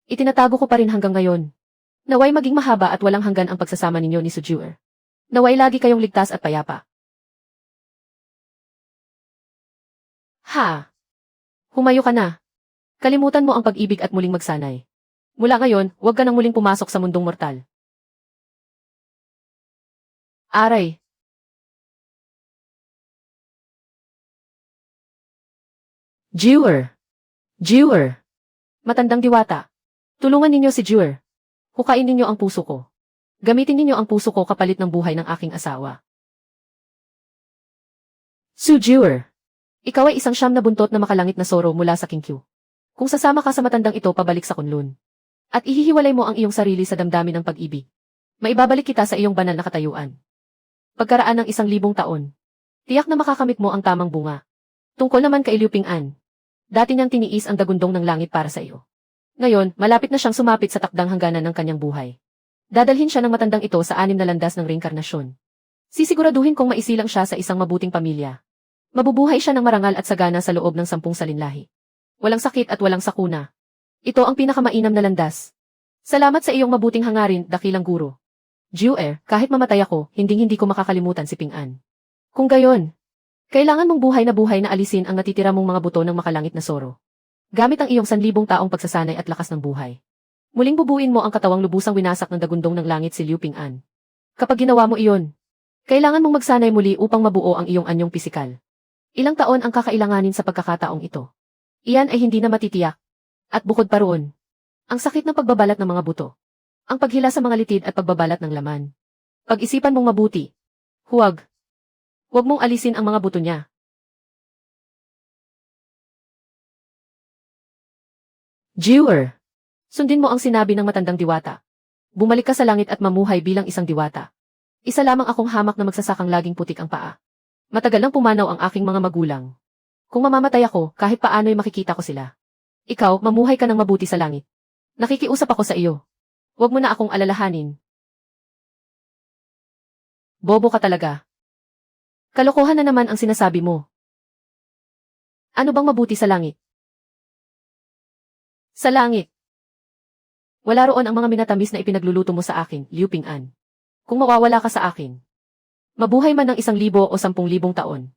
Itinatago ko pa rin hanggang ngayon. Naway maging mahaba at walang hanggan ang pagsasama ninyo ni Sujuer. Naway lagi kayong ligtas at payapa. Ha? Humayo ka na. Kalimutan mo ang pag-ibig at muling magsanay. Mula ngayon, huwag ka nang muling pumasok sa mundong mortal. Aray. Jewer. Jewer. Matandang diwata. Tulungan ninyo si Jewer. Hukain ninyo ang puso ko. Gamitin ninyo ang puso ko kapalit ng buhay ng aking asawa. Su Jewer. Ikaw ay isang siyam na buntot na makalangit na soro mula sa Kinkyu. Kung sasama ka sa matandang ito pabalik sa Kunlun. At ihihiwalay mo ang iyong sarili sa damdamin ng pag-ibig. Maibabalik kita sa iyong banal na katayuan. Pagkaraan ng 1,000 taon. Tiyak na makakamit mo ang tamang bunga. Tungkol naman kay Liu Ping'an. Dati niyang tiniis ang dagundong ng langit para sa iyo. Ngayon, malapit na siyang sumapit sa takdang hangganan ng kanyang buhay. Dadalhin siya ng matandang ito sa 6 na landas ng reinkarnasyon. Sisiguraduhin kong maisilang siya sa isang mabuting pamilya. Mabubuhay siya ng marangal at sagana sa loob ng 10 salinlahi. Walang sakit at walang sakuna. Ito ang pinakamainam na landas. Salamat sa iyong mabuting hangarin, dakilang guro. Jewer, kahit mamatay ako, hindi ko makakalimutan si Ping'an. Kung gayon, kailangan mong buhay na alisin ang natitira mong mga buto ng makalangit na soro. Gamit ang iyong 1,000 taong pagsasanay at lakas ng buhay. Muling bubuin mo ang katawang lubusang winasak ng dagundong ng langit si Liu Ping'an. Kapag ginawa mo iyon, kailangan mong magsanay muli upang mabuo ang iyong anyong pisikal. Ilang taon ang kakailanganin sa pagkakataong ito. Iyan ay hindi na matitiyak. At bukod pa roon, ang sakit ng pagbabalat ng mga buto. Ang paghila sa mga litid at pagbabalat ng laman. Pag-isipan mong mabuti. Huwag. Huwag mong alisin ang mga buto niya. Jewer. Sundin mo ang sinabi ng matandang diwata. Bumalik ka sa langit at mamuhay bilang isang diwata. Isa lamang akong hamak na magsasakang laging putik ang paa. Matagal nang pumanaw ang aking mga magulang. Kung mamamatay ako, kahit paano'y makikita ko sila. Ikaw, mamuhay ka ng mabuti sa langit. Nakikiusap ako sa iyo. Huwag mo na akong alalahanin. Bobo ka talaga. Kalokohan na naman ang sinasabi mo. Ano bang mabuti sa langit? Sa langit. Wala roon ang mga minatamis na ipinagluluto mo sa akin, Liu Ping'an. Kung mawawala ka sa akin, mabuhay man ng 1,000 o 10,000 taon.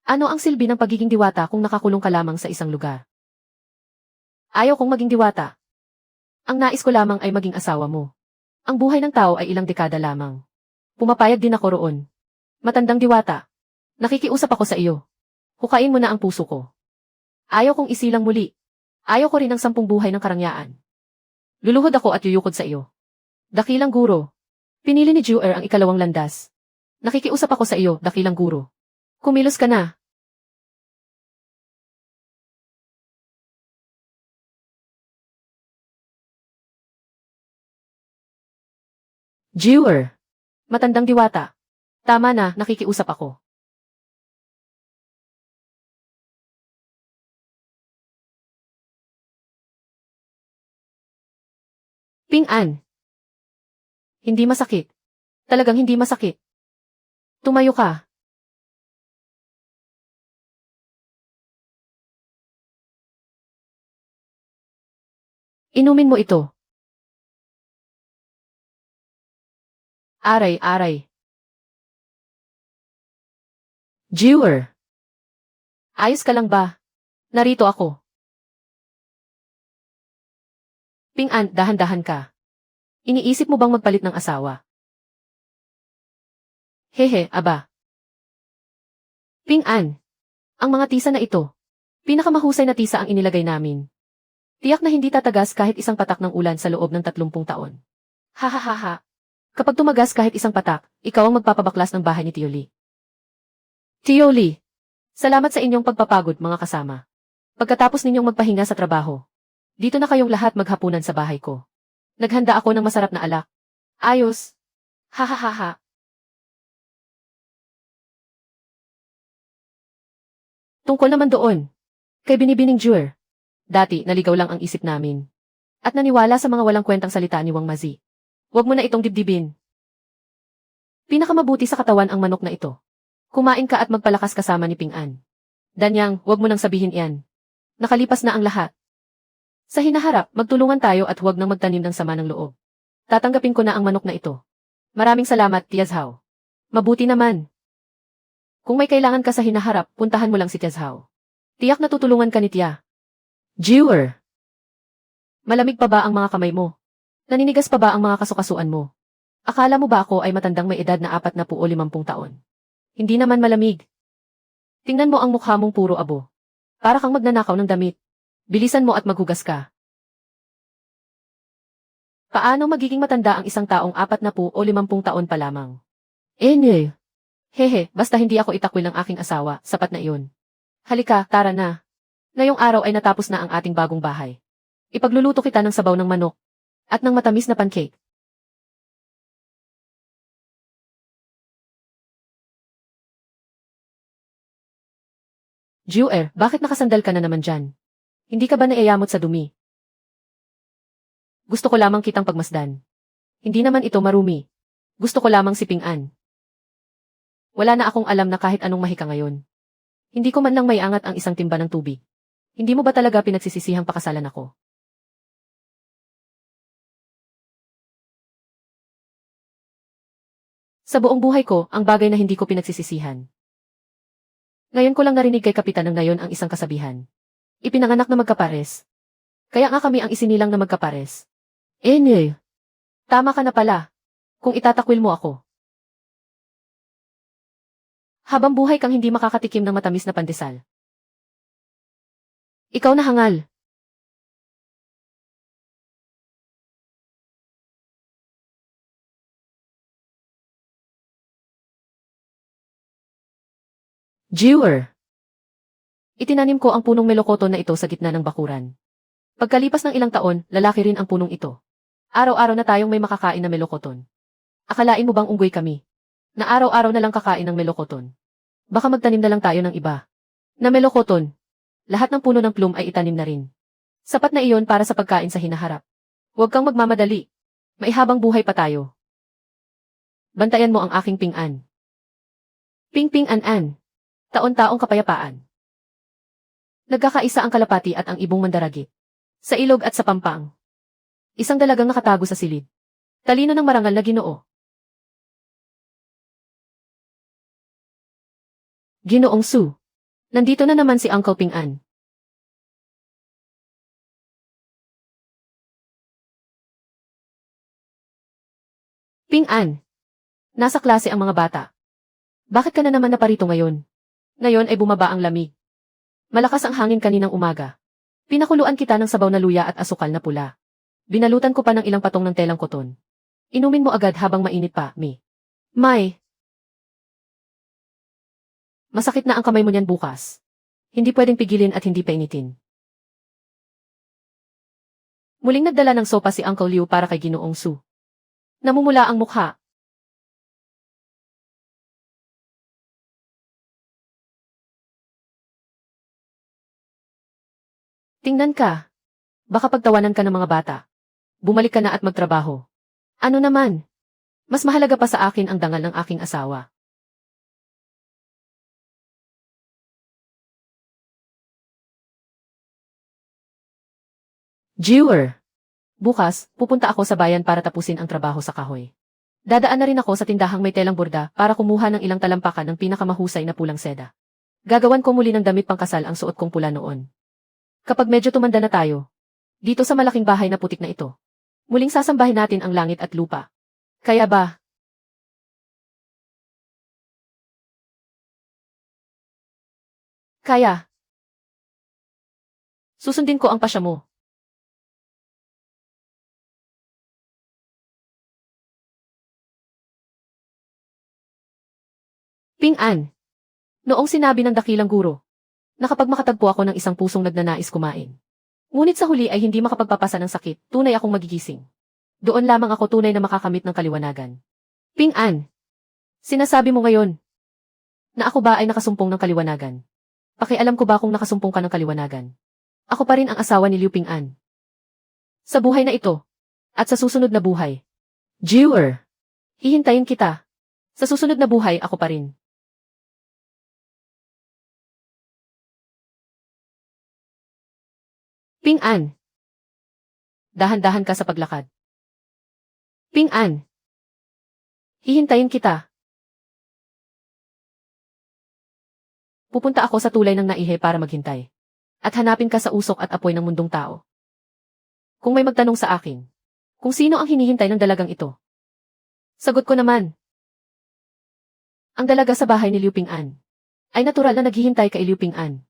Ano ang silbi ng pagiging diwata kung nakakulong ka lamang sa isang lugar? Ayaw kong maging diwata. Ang nais ko lamang ay maging asawa mo. Ang buhay ng tao ay ilang dekada lamang. Pumapayag din ako roon. Matandang diwata. Nakikiusap ako sa iyo. Hukain mo na ang puso ko. Ayaw kong isilang muli. Ayaw ko rin ng 10 buhay ng karangyaan. Luluhod ako at yuyukod sa iyo. Dakilang guro. Pinili ni Jewer ang 2 landas. Nakikiusap ako sa iyo, dakilang guro. Kumilos ka na. Jewer. Matandang diwata. Tama na, nakikiusap ako. Ping'an. Hindi masakit. Talagang hindi masakit. Tumayo ka. Inumin mo ito. Aray, aray. Jewer. Ayos ka lang ba? Narito ako. Ping'an, dahan-dahan ka. Iniisip mo bang magpalit ng asawa? Hehe, aba. Ping'an. Ang mga tisa na ito. Pinakamahusay na tisa ang inilagay namin. Tiyak na hindi tatagas kahit isang patak ng ulan sa loob ng 30 taon. Hahaha. Kapag tumagas kahit isang patak, ikaw ang magpapabaklas ng bahay ni Tio Lee. Tio Lee. Salamat sa inyong pagpapagod, mga kasama. Pagkatapos ninyong magpahinga sa trabaho, dito na kayong lahat maghapunan sa bahay ko. Naghanda ako ng masarap na alak. Ayos. Hahaha. Tungkol naman doon. Kay Binibining Jewer. Dati, naligaw lang ang isip namin. At naniwala sa mga walang kwentang salita ni Wang Mazi. Huwag mo na itong dibdibin. Pinakamabuti sa katawan ang manok na ito. Kumain ka at magpalakas kasama ni Ping'an. Danyang, huwag mo nang sabihin iyan. Nakalipas na ang lahat. Sa hinaharap, magtulungan tayo at huwag nang magtanim ng sama ng loob. Tatanggapin ko na ang manok na ito. Maraming salamat, Tia Zhao. Mabuti naman. Kung may kailangan ka sa hinaharap, puntahan mo lang si Tia Zhao. Tiyak na tutulungan ka ni Tia. Jewer. Malamig pa ba ang mga kamay mo? Naninigas pa ba ang mga kasukasuan mo? Akala mo ba ako ay matandang may edad na 40 o 50 taon? Hindi naman malamig. Tingnan mo ang mukha mong puro abo. Para kang magnanakaw ng damit. Bilisan mo at maghugas ka. Paano magiging matanda ang isang taong 40 o 50 taon pa lamang? Hehe, basta hindi ako itakwil ng aking asawa, sapat na iyon. Halika, tara na. Ngayong araw ay natapos na ang ating bagong bahay. Ipagluluto kita ng sabaw ng manok at ng matamis na pancake. Jewer, bakit nakasandal ka na naman dyan? Hindi ka ba naiyamot sa dumi? Gusto ko lamang kitang pagmasdan. Hindi naman ito marumi. Gusto ko lamang sipingan. Wala na akong alam na kahit anong mahika ngayon. Hindi ko man lang maiangat ang isang timba ng tubig. Hindi mo ba talaga pinagsisisihang pakasalan ako? Sa buong buhay ko, ang bagay na hindi ko pinagsisisihan. Ngayon ko lang narinig kay Kapitan ng Nayon ang isang kasabihan. Ipinanganak na magkapares. Kaya nga kami ang isinilang na magkapares. Tama ka na pala. Kung itatakwil mo ako. Habang buhay kang hindi makakatikim ng matamis na pandesal. Ikaw na hangal. Jewer. Itinanim ko ang punong melokoton na ito sa gitna ng bakuran. Pagkalipas ng ilang taon, lalaki rin ang punong ito. Araw-araw na tayong may makakain na melokoton. Akalain mo bang unggoy kami? Na araw-araw na lang kakain ng melokoton. Baka magtanim na lang tayo ng iba. Na melokoton. Lahat ng puno ng plum ay itanim na rin. Sapat na iyon para sa pagkain sa hinaharap. Huwag kang magmamadali. Maihabang buhay pa tayo. Bantayan mo ang aking ping-an. Ping-ping-an-an. Taon-taong kapayapaan. Nagkakaisa ang kalapati at ang ibong mandaragit. Sa ilog at sa pampang. Isang dalagang nakatago sa silid. Talino ng marangal na Ginoo. Ginoong Su. Nandito na naman si Uncle Ping-an. Ping-an. Nasa klase ang mga bata. Bakit ka na naman naparito ngayon? Ngayon ay bumaba ang lamig. Malakas ang hangin kaninang umaga. Pinakuluan kita ng sabaw na luya at asukal na pula. Binalutan ko pa ng ilang patong ng telang koton. Inumin mo agad habang mainit pa, Mi. May. Masakit na ang kamay mo niyan bukas. Hindi pwedeng pigilin at hindi painitin. Muling nagdala ng sopa si Uncle Liu para kay Ginoong Su. Namumula ang mukha. Tingnan ka. Baka pagtawanan ka ng mga bata. Bumalik ka na at magtrabaho. Ano naman? Mas mahalaga pa sa akin ang dangal ng aking asawa. Jewer. Bukas, pupunta ako sa bayan para tapusin ang trabaho sa kahoy. Dadaan na rin ako sa tindahang may telang burda para kumuha ng ilang talampakan ng pinakamahusay na pulang seda. Gagawan ko muli ng damit pangkasal ang suot kong pula noon. Kapag medyo tumanda na tayo, dito sa malaking bahay na putik na ito, muling sasambahin natin ang langit at lupa. Kaya ba? Kaya. Susundin ko ang pasya mo. Ping-an. Noong sinabi ng dakilang guro, nakapagmakatagpo ako ng isang pusong nagnanais kumain. Ngunit sa huli ay hindi makapagpapasa ng sakit, tunay akong magigising. Doon lamang ako tunay na makakamit ng kaliwanagan. Ping-an. Sinasabi mo ngayon na ako ba ay nakasumpong ng kaliwanagan? Pakialam ko ba kung nakasumpong ka ng kaliwanagan? Ako pa rin ang asawa ni Liu Ping-an. Sa buhay na ito, at sa susunod na buhay. Jewer. Hihintayin kita. Sa susunod na buhay ako pa rin. Ping-an. dahan-dahan ka sa paglakad. Ping-an. Hihintayin kita. Pupunta ako sa tulay ng naihe para maghintay. At hanapin ka sa usok at apoy ng mundong tao. Kung may magtanong sa akin, kung sino ang hinihintay ng dalagang ito. Sagot ko naman. Ang dalaga sa bahay ni Liu Ping-an ay natural na naghihintay kay Liu Ping-an.